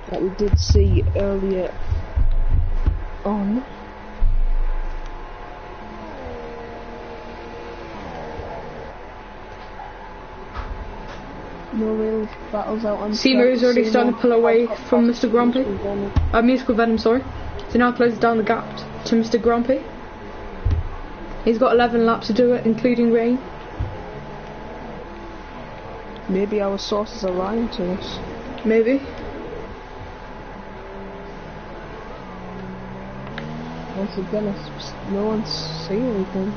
That we did see earlier on. No real battles out on Seymour is already starting to pull away from Mr. Grumpy. Musical Venom, sorry. So now closes down the gap to Mr. Grumpy. He's got 11 laps to do it, including rain. Maybe our sources are lying to us. Maybe. Once again, no one's saying anything.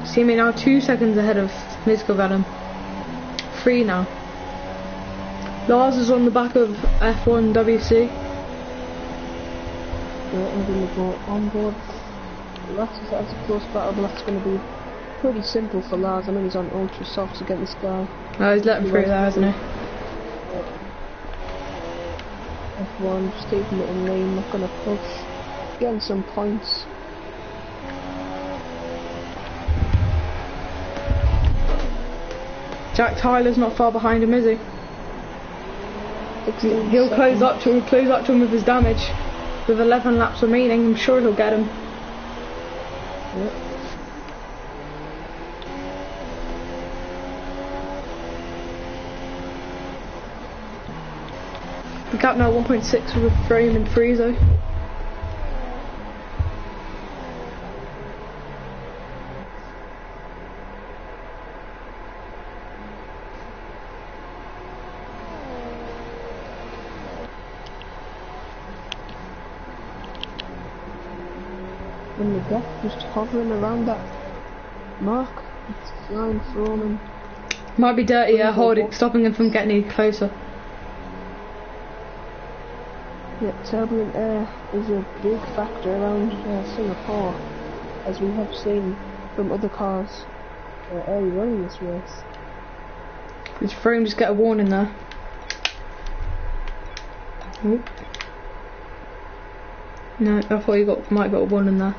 Seymour now 2 seconds ahead of Musical Venom. 3 now. Lars is on the back of F1 WC. Yeah, I'm going to go on board. That's a close battle, but that's going to be pretty simple for Lars. I mean, he's on ultra softs against this guy. Oh, he's letting through there, hasn't he? F1, just keeping it in lane, not going to push. Getting some points. Jack Tyler's not far behind him, is he? He'll close up to him with his damage. With 11 laps remaining, I'm sure he'll get him. Yep. The gap now 1.6 with Frame and Friezo. And the gap just hovering around that mark. It's flying through him. Might be dirty, yeah, stopping him from getting any closer. Yeah, turbulent air is a big factor around Singapore, as we have seen from other cars early on in this race. Did Frame just get a warning there? Ooh. No, I thought he might have got a warning there.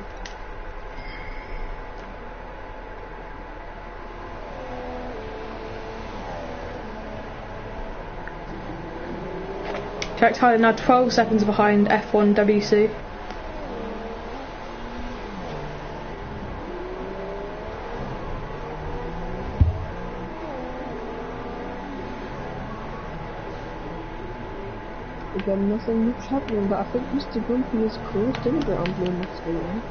Jack Tyler now 12 seconds behind F1 WC. Again, nothing much happening, but I think Mr. Grumpy is closed in a bit on Blue Mosquito.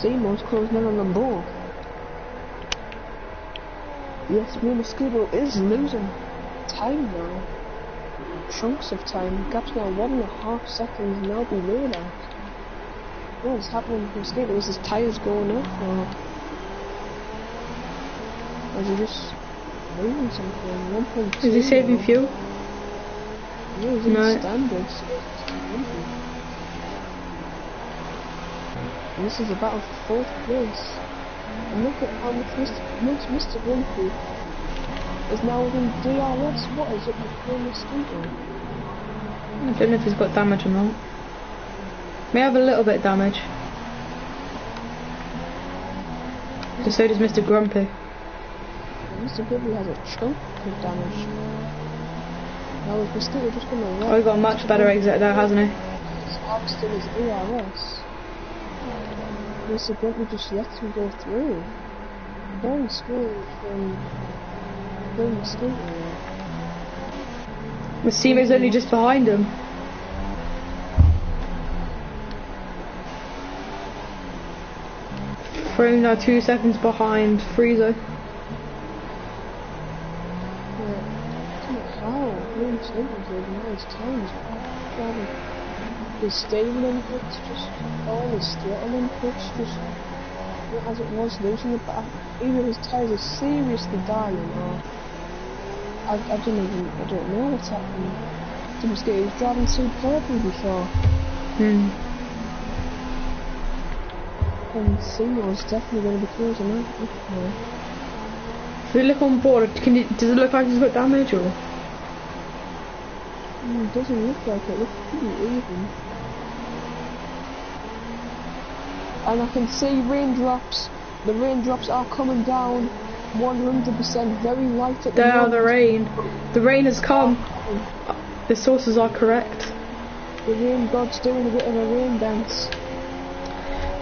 Seymour's closing in on them both. Yes, Blue Mosquito is losing time now. Chunks of time. Gap's now 1.5 seconds now below that. What's happening with Mosquito? Is his tyres going off, or is he just moving something? 1.2. Is he saving fuel? Yeah, he's in No. standards. And this is a battle for 4th place. And look at how much Mr. Grumpy is now within DRS. What is it with Blue Mosquito? I don't know if he's got damage or not. May have a little bit of damage. So does Mr. Grumpy. Mr. Grumpy has a chunk of damage. Now is Mosquito just going to run? Oh, he got a much better exit there, hasn't he? He's harvesting his DRS. Mr. Grumpy just lets him go through. Very smooth from Blue Mosquito. Massimo's only just behind him. Frame now 2 seconds behind Friezo. How Blue Mosquito's a nice times. His stable inputs, just all his throttle inputs, just as it was losing the back. Either his tyres are seriously dying, or I don't know what's happening. The Mosquito was driving superbly before. And Seymour's definitely going to be closing out. If we look on board, does it look like he's got damage, or? It doesn't look like it. Looks pretty even. And I can see raindrops. The raindrops are coming down 100%, very light at the moment. There, the rain. The rain has come. The sources are correct. The rain god's doing a bit of a rain dance.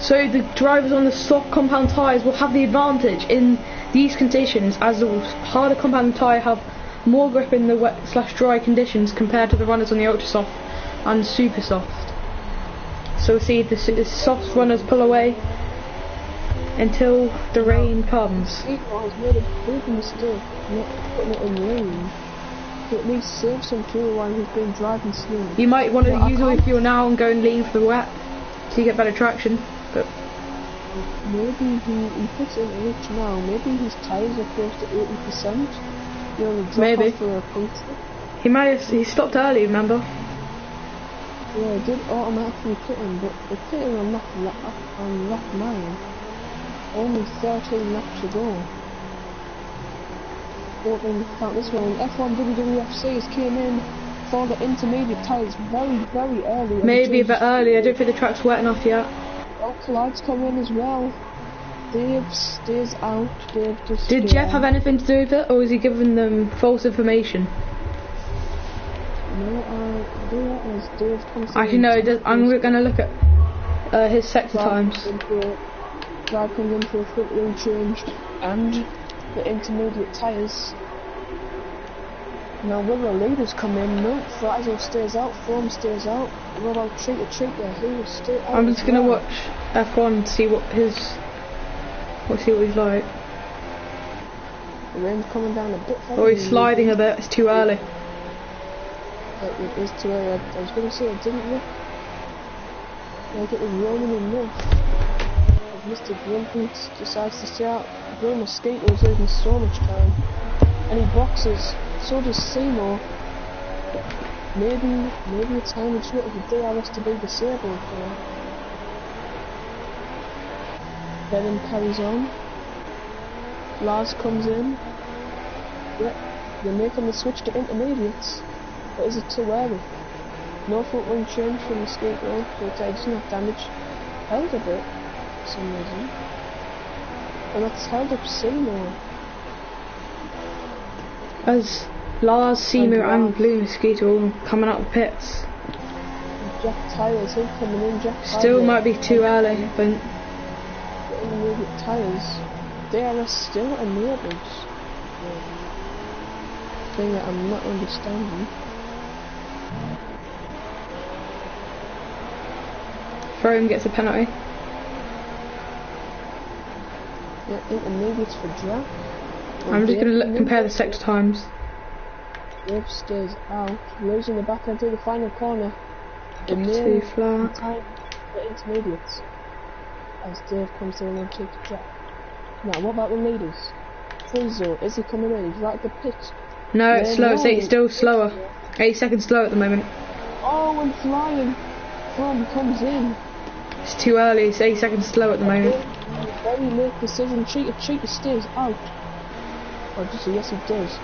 So the drivers on the soft compound tyres will have the advantage in these conditions, as the harder compound tyre have more grip in the wet/dry conditions compared to the runners on the ultra soft and super soft. So we'll see the soft runners pull away until the rain comes. Seaon has made a big mistake not putting it in rain to at least save some fuel while he's been driving slow. You might want to use all your fuel now and go and leave the wet so you get better traction. But Maybe he puts in a reach now. Maybe his tyres are close to 80%. You know, the drop Maybe. off for a puncture. He stopped early, remember? Yeah, it did automatically put him, but the pitting on lap 9. Only 13 laps to go. Don't count this one. F1 WWFC's came in for the intermediate tyres very, very early. Maybe a bit early. I don't think the track's wet enough yet. Oh, Collide's come in as well. Dave stays out. Dave just. Did Jeff have anything to do with it, or was he giving them false information? No, as Dave comes in. Actually, no. I'm going to look at his sector times. Drive comes in for a front wing change and the intermediate tyres. Now will the leaders come in? No, Frizo stays out, Form stays out. What about Cheater? He will stay out. I'm just gonna watch F1 and see what he's like. The rain's coming down a bit. Or he's sliding a bit, it's too early. It is too early. I was gonna say it didn't look like it was rolling enough. Mr. Grumpy decides to stay out. Blue Mosquito's losing so much time. And he boxes. So does Seymour. Maybe a time it's not the DRS to be disabled for. Venom carries on. Lars comes in. Yep, they're making the switch to intermediates. But is it too early? No front wing change from Mosquito, so it doesn't have damage. Held a bit for some reason. And that's held up Seymour. As Lars, Seymour and Blue Mosquito all coming out of the pits. Jack Tyler's in coming in. Still might be too early, I think. The intermediate tyres. DRS still enabled. Thing that I'm not understanding. Frome gets a penalty. Yeah, intermediates for Jack. I'm just going to compare the sector times. Dave stays out, losing the back into the final corner. Too flat. Time for intermediates. As Dave comes in and takes Jack. Now, what about the leaders? Frizo, is he coming in? He's right at the pit. No, it's slow. It's still slower. 8 seconds slow at the moment. Oh, and flying. From comes in. It's too early. It's 8 seconds slow at the moment. Very late decision. Cheater stays out. Oh, just yes, he does.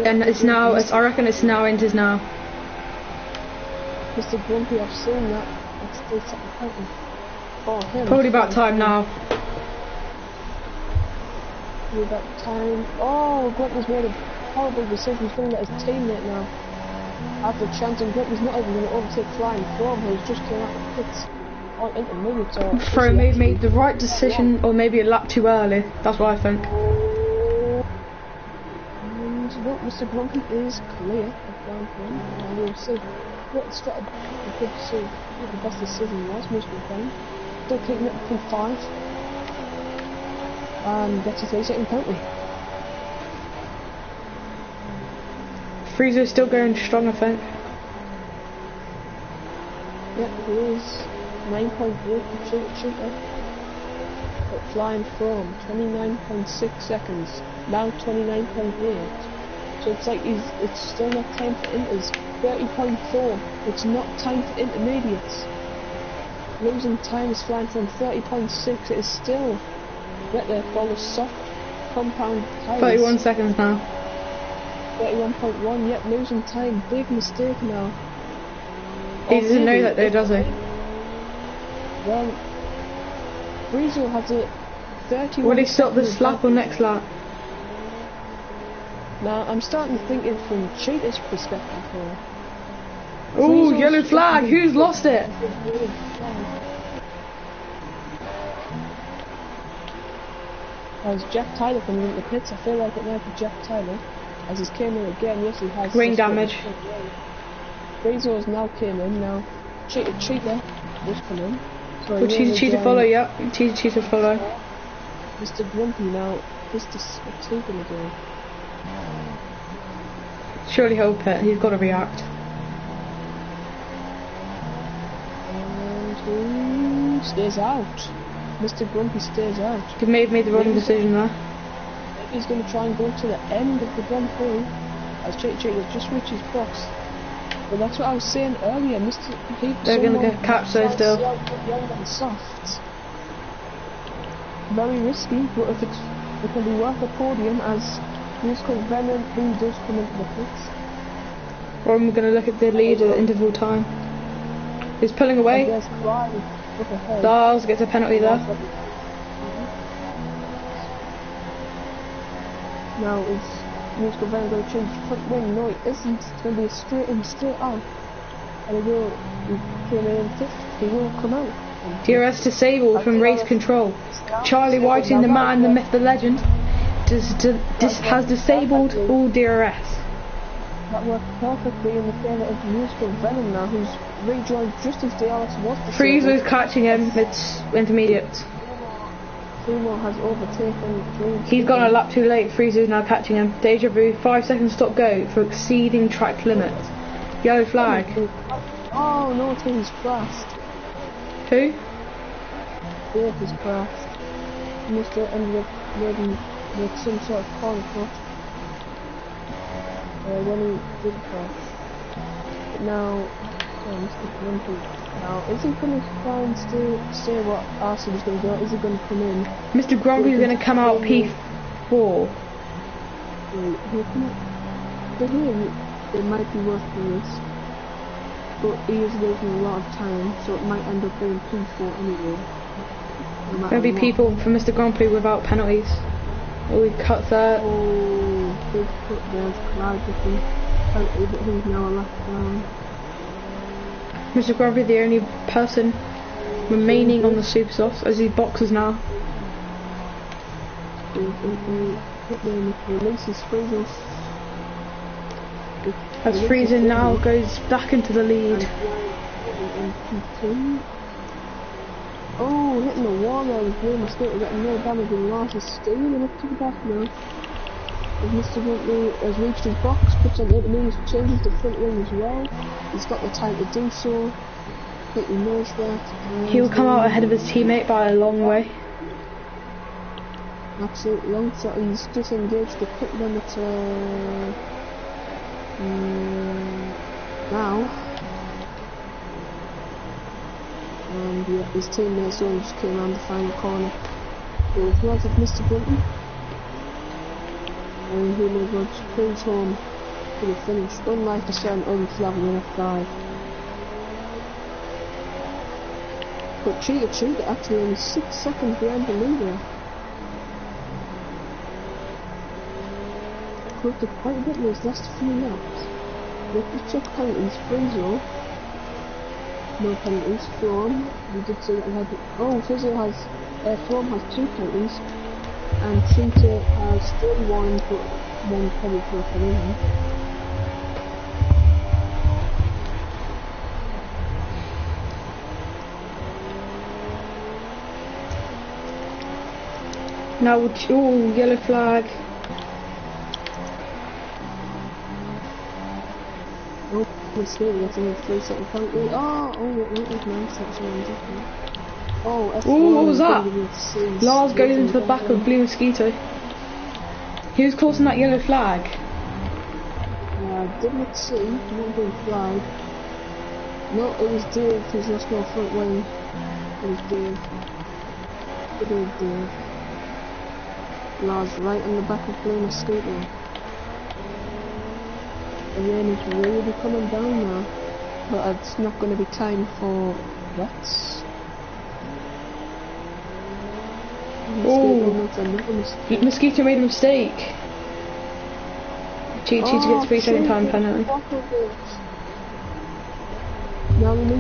And it's now. I reckon it's now enters now. Mr. Grumpy, I've seen that. It's still second. Oh, him. Probably about time now. Probably about time. Oh, Grumpy's made a horrible decision. He's going to let his teammate now have the chance, and Grumpy's not even going to overtake Flying From, who's just came out of the pits on intermediate. Frome made the right decision, or maybe a lap too early. That's what I think. Well, Mr. Grumpy is clear of Flying From, and we'll see what strategy we could see what the best decision was, most of the time. Still keeping it from 5. And gets a 3-second penalty. Frieza's still going strong, I think. Yep, he is. 9.8 for Cheater. But Flying From 29.6 seconds. Now 29.8. So it's like it's still not time for inters. 30.4. It's not time for intermediates. Losing time is Flying From 30.6. It is still right there for the soft compound tyres. 31 seconds now. 31.1. Yep, losing time. Big mistake now. He doesn't know that though, does he? Well, Frizo has it 31. Will he stop this lap or next lap? Now, I'm starting to think it from Cheater's perspective here. Ooh, yellow flag! Who's lost it? As Jack Tyler coming into the pits, I feel like it now for Jack Tyler. As he's came in again, yes he has. Wing damage. Frizo has now came in now. Cheater just come in. Will Cheater follow? Yep, Cheater follow. Mr. Grumpy now. What's he gonna do? Surely he'll pit. He's got to react. And he stays out. Mr. Grumpy stays out. You've made the wrong decision there. He's going to try and go to the end of the Grand Prix as Chick has just reached his box. But that's what I was saying earlier, They're going to get catch those still. Soft. Very risky, but if it can be worth a podium as Musical Venom who does come into the pits. Or I'm going to look at the lead at interval time. He's pulling away. Lars gets a penalty there. Now is Musical Venom going to change the front wing? No, it isn't. It's going to be a straight in, straight out. And he came in fifth. He will come out. DRS disabled from race control. Charlie Whiting, the man, the myth, the legend, has disabled all DRS. That worked perfectly in the favour of Musical Venom now, who's rejoined just as DRS was. Friezo's catching him, it's intermediate. Seymour has overtaken Friezo. He's gone a lap too late, Friezo's now catching him. Deja vu, 5 seconds stop go for exceeding track limit. Yellow flag. Oh no, he's crashed. Who? Dave has crashed. He must have ended up with some sort of corner crash. When he did crash. But now, Mr. Grumpy. Now, is he going to try and stay what Arsenal is going to do? Is he going to come in? Mr. Grumpy is going to come out P4. He'll come out. For him, it might be worth the risk. But he is losing a lot of time, so it might end up being P4 anyway. There'll be people for Mr. Grumpy without penalties. Oh, we cut that. Oh, big cut there, Clyde with him. Penalty, but he's now a lap down. Mr. Grumpy, the only person remaining on the super softs as he boxes now. Releases Friezo. As Friezo now goes back into the lead. Oh, hitting the wall there was really mistake. Getting no damage and Lars steaming up to the back now. As Mr. Grumpy has reached his box, puts on intermediate, changes the front wing as well. He's got the time to do so. I think he knows that. He'll come out ahead of his teammate by a long way. Absolutely long shot. He's disengaged the quick limit now. And yeah, his teammates all just came around the final corner. It was right of Mr. Grumpy. And he was cruise home to the finish, unlike a certain other Flavin in F5. But Cheetah actually only 6 seconds behind the leader. Improved quite a bit in his last few laps. With the check penalties, Friezo. No penalties. From we did see that he had. Oh, Friezo has. From has 2 penalties. And Cheetah has 31, but 1 penalty for a collision. Now, oh, yellow flag. Oh, mistake, that's only 3-second penalty. Oh, it was nice actually. Oh, F1. Ooh, what was that? Lars goes into the back of Blue Mosquito. He was causing that yellow flag. Yeah, I did not see, not being flagged. No, it was Dave, he's lost no front wing. It was Dave. Good old Dave. Lars right on the back of Blue Mosquito. The rain is really coming down now, but it's not going to be time for wets. Oh, Mosquito made a mistake. Cheetah gets 3-second time penalty.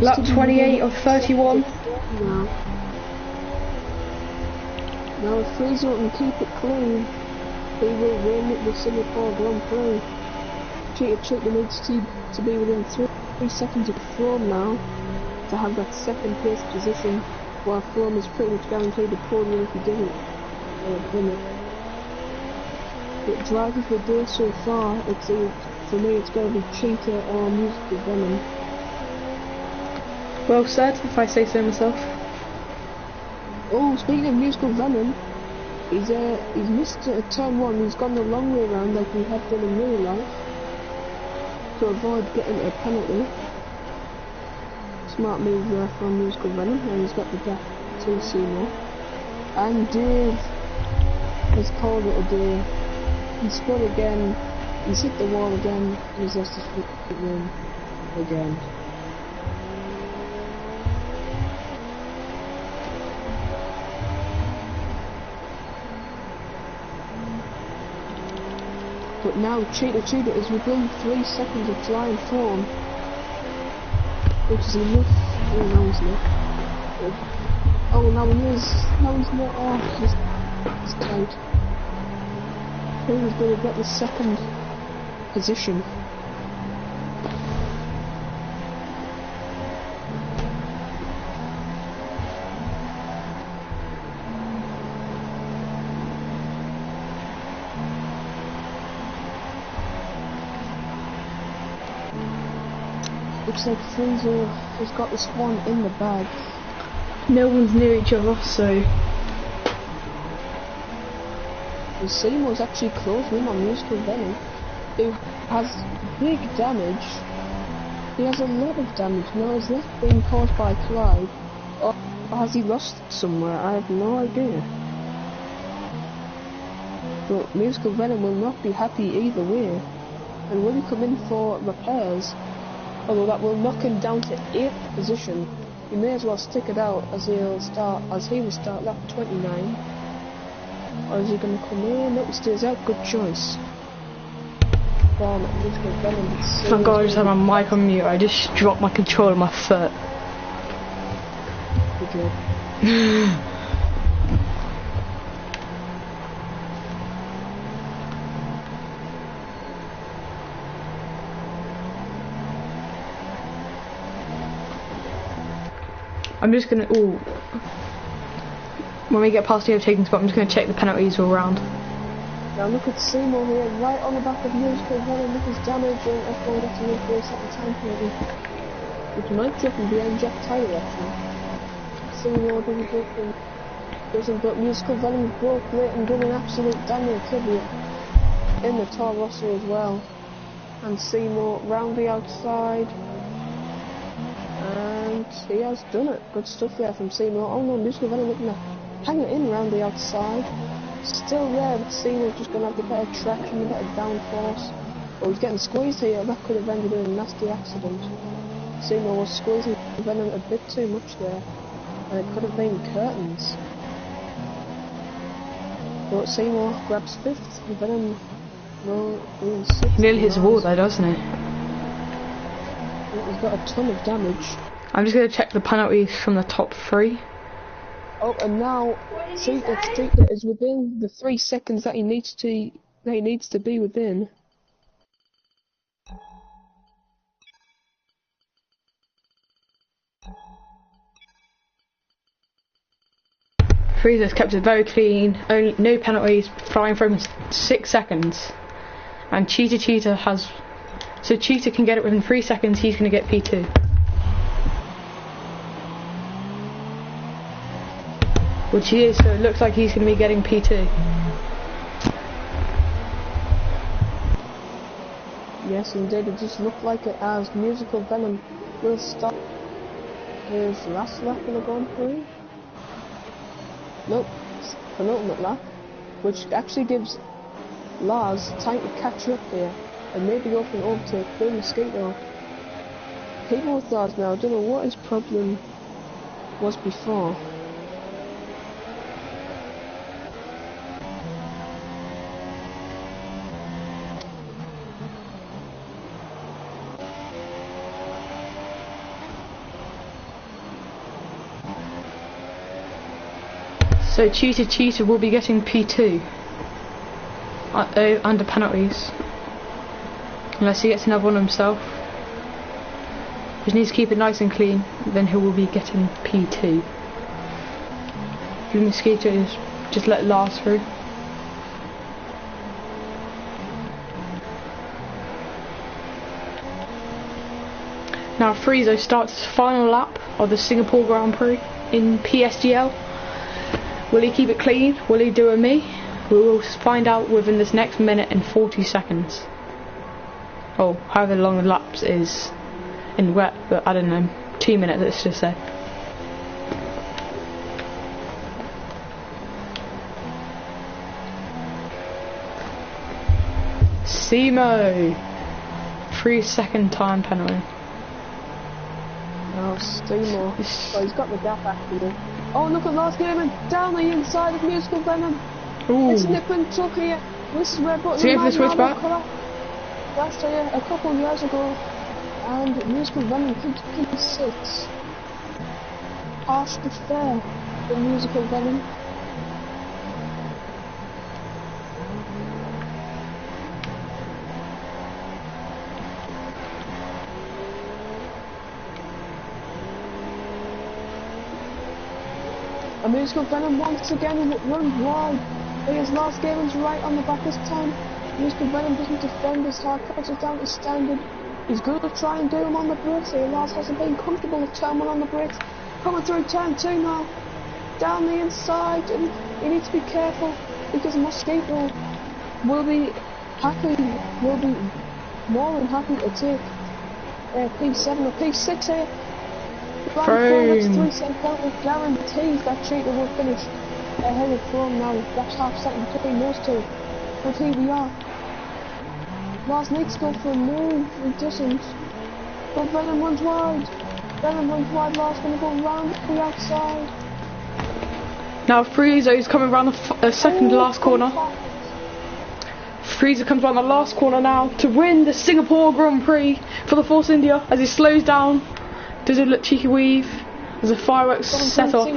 Lap 28 of 31. Now if Friezo can keep it clean, he will win the Singapore Grand Prix. Cheetah needs to be within 3 seconds of From now to have that second place position, while From is pretty much guaranteed the podium if he doesn't win it. But driving for the day so far, for me it's going to be Cheetah or Musical Venom. Well said, if I say so myself. Oh, speaking of musical venom, he's missed turn one. He's gone the long way around like we have done in real life to avoid getting a penalty. Smart move there from musical venom, and he's got the gap to Seaon. And Dave has called it a day. He's spun again. He's hit the wall again. And he's lost his foot again. But now Cheetah is within 3 seconds of flying form, which is enough. Oh, no, he's not. Oh, now he is. No, he's not. Oh, he's tight. Who's going to get the second position? Looks like Freezer has got this one in the bag. No one's near each other, so... And Seaon's actually closing in on musical venom, who has big damage. He has a lot of damage. Now, is that being caused by Clyde? Or has he lost somewhere? I have no idea. But musical venom will not be happy either way. And will he come in for repairs? Although that will knock him down to 8th position, he may as well stick it out as he will start lap 29. Or is he going to come in? No, he stays out. Good choice. Thank God I just had my mic on mute. I just dropped my controller on my foot. Good job. I'm just gonna, when we get past the overtaking spot, I'm just gonna check the penalties all round. Now look at Seaon here, right on the back of musical venom. Look at his damage, and F1 gets to for a second time penalty, which might drop him behind Jack Tyler actually. Seaon doesn't, but musical venom broke late and done an absolute damage in the Toro Rosso as well. And Seaon round the outside. And he has done it. Good stuff there from Seaon. Oh no, musical venom looking to hang it in round the outside. Still there, but Seaon's just going to have the better traction, the better downforce. Oh, he's getting squeezed here. That could have ended in a nasty accident. Seaon was squeezing venom a bit too much there, and it could have been curtains. But Seaon grabs 5th, and Venom will be in 6th. Nearly hits the wall there, doesn't he? He's got a ton of damage. I'm just going to check the penalties from the top 3. Oh, and now Cheetah is within the 3 seconds that he needs to be within. Freezer's kept it very clean, only no penalties, flying from 6 seconds. And Cheetah has, so Cheetah can get it within 3 seconds. He's going to get P2. Which he is, so it looks like he's going to be getting P2. Yes, indeed, it just looked like it, as musical venom will stop his last lap in the Grand Prix. Nope, penultimate lap, which actually gives Lars time to catch up here and maybe go for an overtake for Mosquito. People with Lars now don't know what his problem was before. So Cheetah will be getting P2 under penalties, unless he gets another one himself. Just needs to keep it nice and clean, then he will be getting P2. Blue Mosquito is just let Lars through. Now Friezo starts his final lap of the Singapore Grand Prix in PSGL. Will he keep it clean? Will he do a me? We will find out within this next minute and 40 seconds. Oh, however long the lapse is in wet, but I don't know, 2 minutes let's just say. Simo! 3-second time penalty. Oh, Seymour. Oh, he's got the gap actually. Oh, look at last game and down the inside of Musical Venom. Ooh. It's nip and tuck here. This is where Button Go for the switchback. Last year, a couple of years ago, and Musical Venom could P6. Harsh but fair for Musical Venom. A Musical Venom once again runs wide. His last game is right on the back this time. Musical Venom doesn't defend his hard, puts it down to standard. He's going to try and do him on the brakes here. Lars hasn't been comfortable with turn 1 on the brakes. Coming through turn 2 now. Down the inside, and he needs to be careful because Mosquito will be more than happy to take P7 or P6 here. Next 3 second penalty guarantees that cheater will finish ahead of Throne now. That's half second between those two. But here we are. Lars needs to go for a move, he doesn't. But Venom runs wide. Lars gonna go round the outside. Now Friezo's coming around the second to last corner. Friezo comes around the last corner now to win the Singapore Grand Prix for the Force India as he slows down. Does it look cheeky weave? There's a fireworks set off,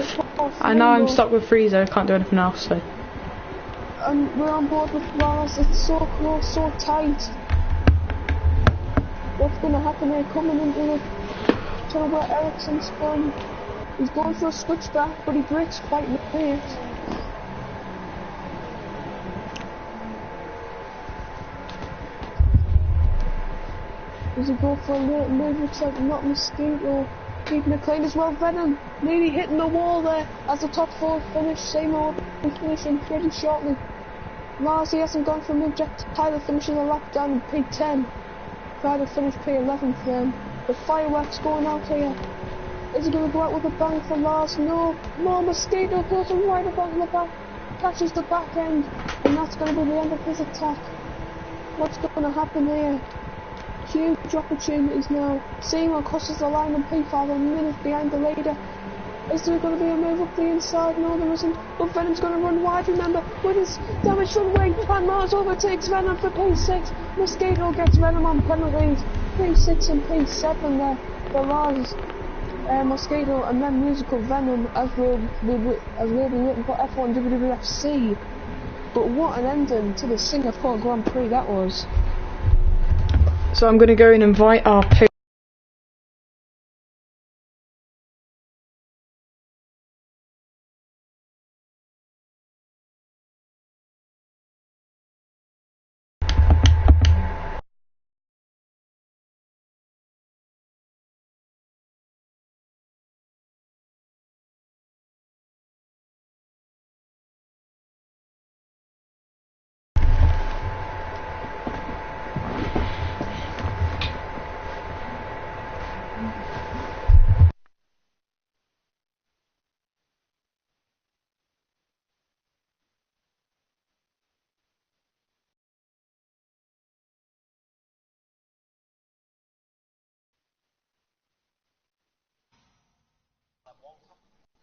and now I'm stuck with Friezo. I can't do anything else. So. We're on board with Lars. It's so close, so tight. What's going to happen here? Coming into the tunnel where Ericsson spun. He's going for a switchback, but he breaks quite late. Does he go for a late move? Looks like not Mosquito. Keeping it clean as well. Venom nearly hitting the wall there as the top 4 finish. Seymour will be finishing pretty shortly. Lars, he hasn't gone for mid-jet. Tyler finishes a lap down in P10. Try to finish P11 for them. The fireworks going out here. Is he going to go out with a bang for Lars? No. No, Mosquito goes right up onto the back. Catches the back end. And that's going to be the end of his attack. What's going to happen here? Huge opportunities now. Seymour crosses the line on P5 a minute behind the leader. Is there going to be a move up the inside? No, there isn't. But Venom's going to run wide, remember, with his damaged front wing. And Lars overtakes Venom for P6. Mosquito gets Venom on penalties. P6 and P7 there for Lars. Mosquito and then Musical Venom as will be written for F1 WWFC. But what an ending to the Singapore Grand Prix that was. So I'm going to go and invite our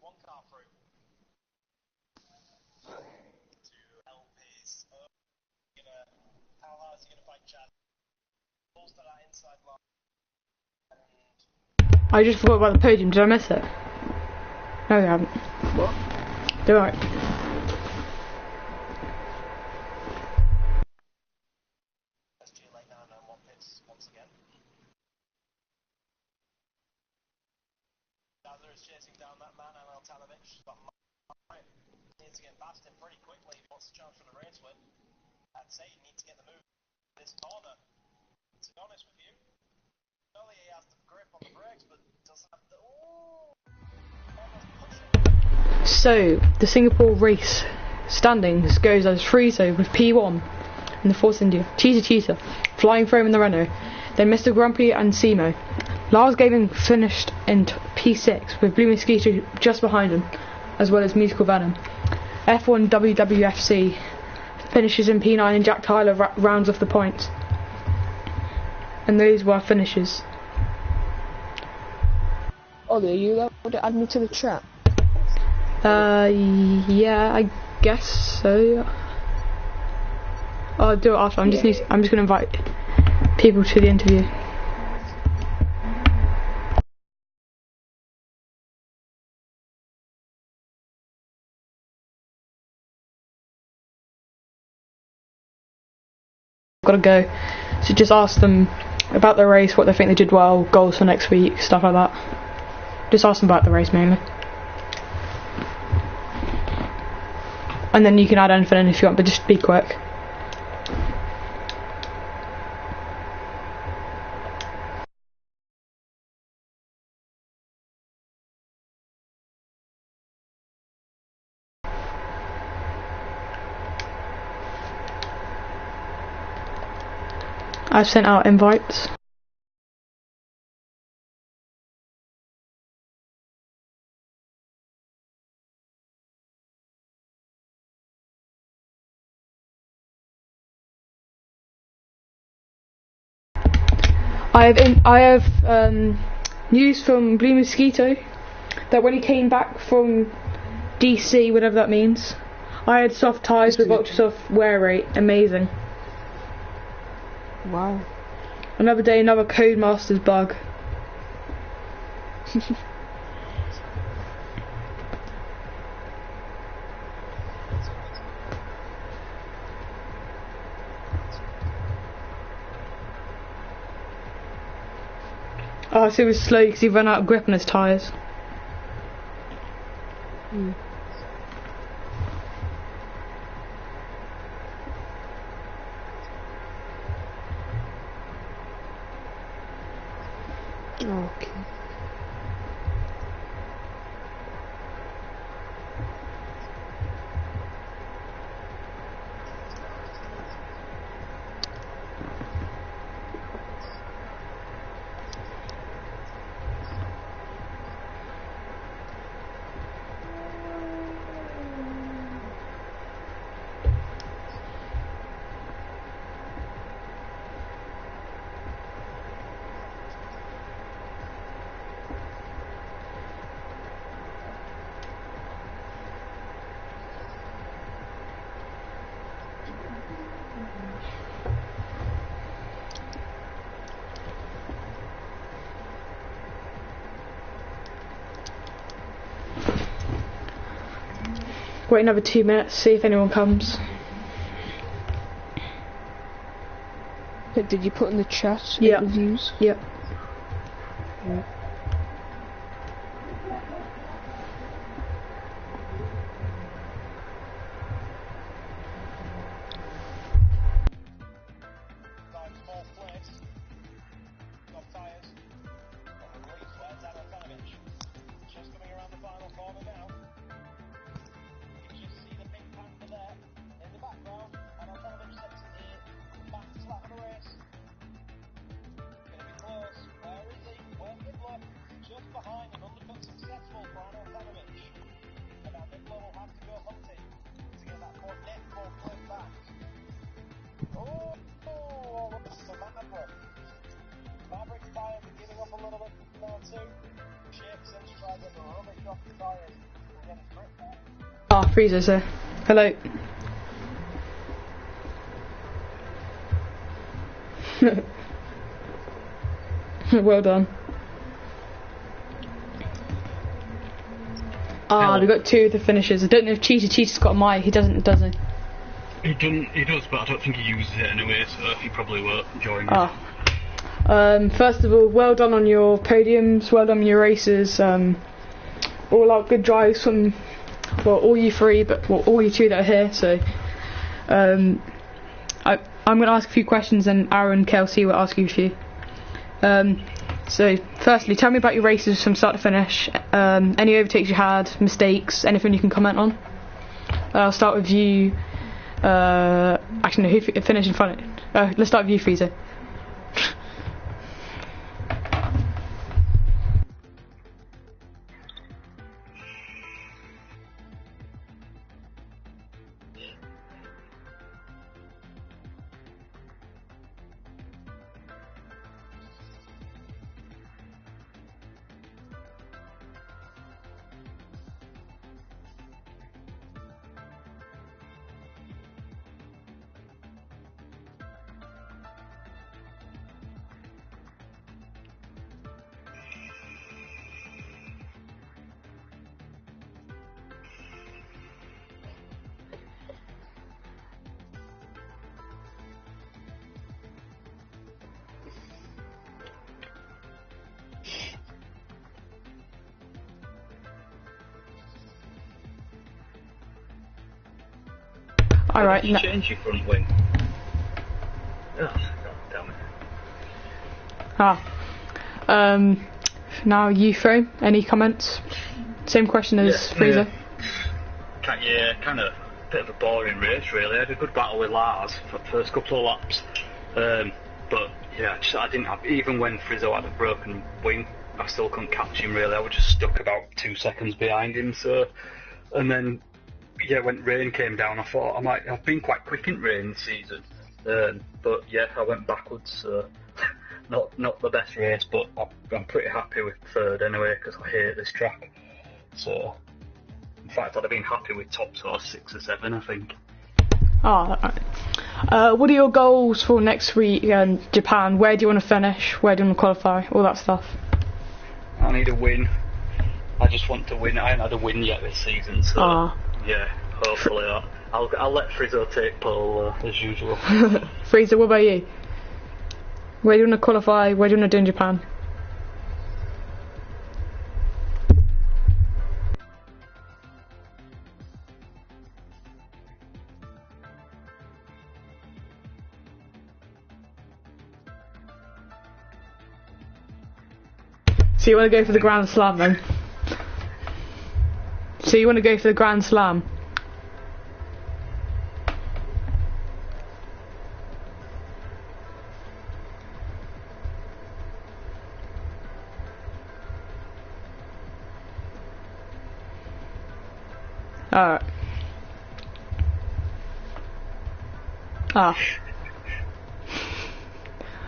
one car through to help his how hard is he gonna fight Chad? Pulls to that inside line and I just forgot about the podium. Did I miss it? No, I haven't. What? Do alright. PSGL now and one pits once again. Dazzler is chasing down that man, and Altanovich, but needs to get past him pretty quickly if he wants to charge for the race win. I'd say he needs to get the move this corner. To be honest with you, only he has the grip on the brakes, but doesn't have the. Ooh! Almost pushing. So, the Singapore race standings goes as Friezo with P1 in the Force India, Cheetah, Flying Frame in the Renault, then Mr. Grumpy and Simo. Lars Gavin finished in P6 with Blue Mosquito just behind him, as well as Musical Venom. F1 WWFC finishes in P9 and Jack Tyler rounds off the points. And those were finishes. Ollie, are you able to add me to the chat? Yeah, I guess so. I'll do it after. I'm just going to invite people to the interview. Gotta go. So just ask them about the race, what they think they did well, goals for next week, stuff like that. Just ask them about the race mainly. And then you can add anything in if you want, but just be quick. I've sent out invites. I have news from Blue Mosquito that when he came back from DC, whatever that means, I had soft tyres with ultra soft wear rate. Amazing. Wow. Another day, another Codemasters bug. Oh, so he was slow because he ran out of grip on his tyres. Mm. Okay. Wait another 2 minutes, see if anyone comes. Did you put in the chat Yeah. reviews? Yep. Yeah. Ah, Freezer's here. Hello. Well done. Ah, we got 2 of the finishers. I don't know if Cheetah's got a mic. He doesn't, does he? He does, but I don't think he uses it anyway, so he probably won't join. Ah. First of all, well done on your podiums, well done on your races. All out good drives from, well, all you 3, but well, all you 2 that are here. So, I'm going to ask a few questions, and Aaron and Kelsey will ask you a few. So, firstly, tell me about your races from start to finish. Any overtakes you had, mistakes, anything you can comment on. I'll start with you. Actually, no, who finished in front? Let's start with you, Freezer. Alright, Did you change your front wing? Oh, God damn it. Now you, Fro, any comments? Same question as Freezer. Yeah, kind of a bit of a boring race, really. I had a good battle with Lars for the first couple of laps. But yeah, I didn't have, even when Frizzo had a broken wing, I still couldn't catch him, really. I was just stuck about 2 seconds behind him, so. And then, yeah, when rain came down, I thought I've been quite quick in rain this season, but yeah, I went backwards, so not the best race, but I'm pretty happy with third anyway, because I hate this track, so in fact I'd have been happy with top sort of 6 or 7, I think. What are your goals for next week in Japan? Where do you want to finish? Where do you want to qualify? All that stuff. I need a win. I just want to win. I haven't had a win yet this season, so yeah, hopefully I'll let Frizzo take pole as usual. Freezer, what about you? Where do you want to qualify? Where do you want to do in Japan? So you want to go for the Grand Slam then? So you want to go for the Grand Slam? Alright.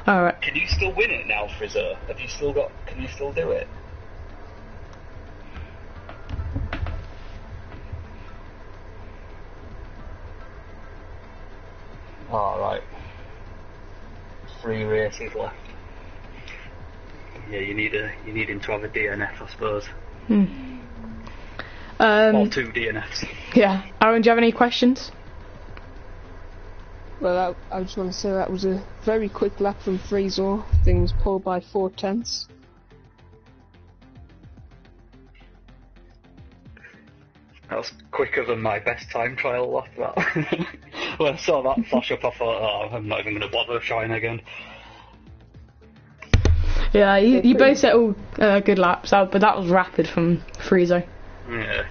Alright. Can you still win it now, Frizzo? Can you still do it? Alright. 3 races left. Yeah, you need him to have a DNF, I suppose. Or 2 DNFs. Yeah. Aaron, do you have any questions? Well, I just want to say that was a very quick lap from Freezer. Things pulled by 4/10. That was quicker than my best time trial lap, that. When I saw that flash up, I thought, oh, I'm not even going to bother trying again. Yeah, you both set all good laps out, but that was rapid from Freezer. Yeah.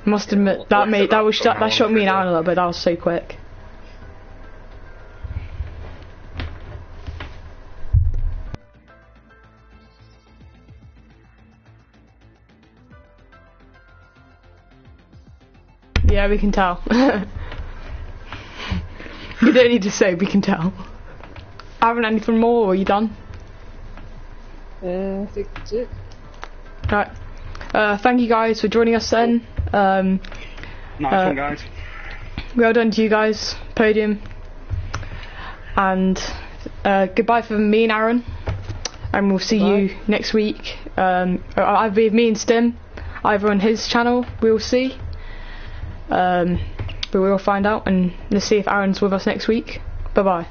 Must admit that shocked me and Aaron a little bit. That was so quick. Yeah, we can tell. You don't need to say, we can tell. Aaron, anything more, or are you done? I think that's it. Right. Thank you guys for joining us then. Nice one, guys. Well done to you guys, podium. And goodbye from me and Aaron. And we'll see you next week. Either me and Stim, either on his channel, we'll see. But we'll find out, and let's see if Aaron's with us next week. Bye bye.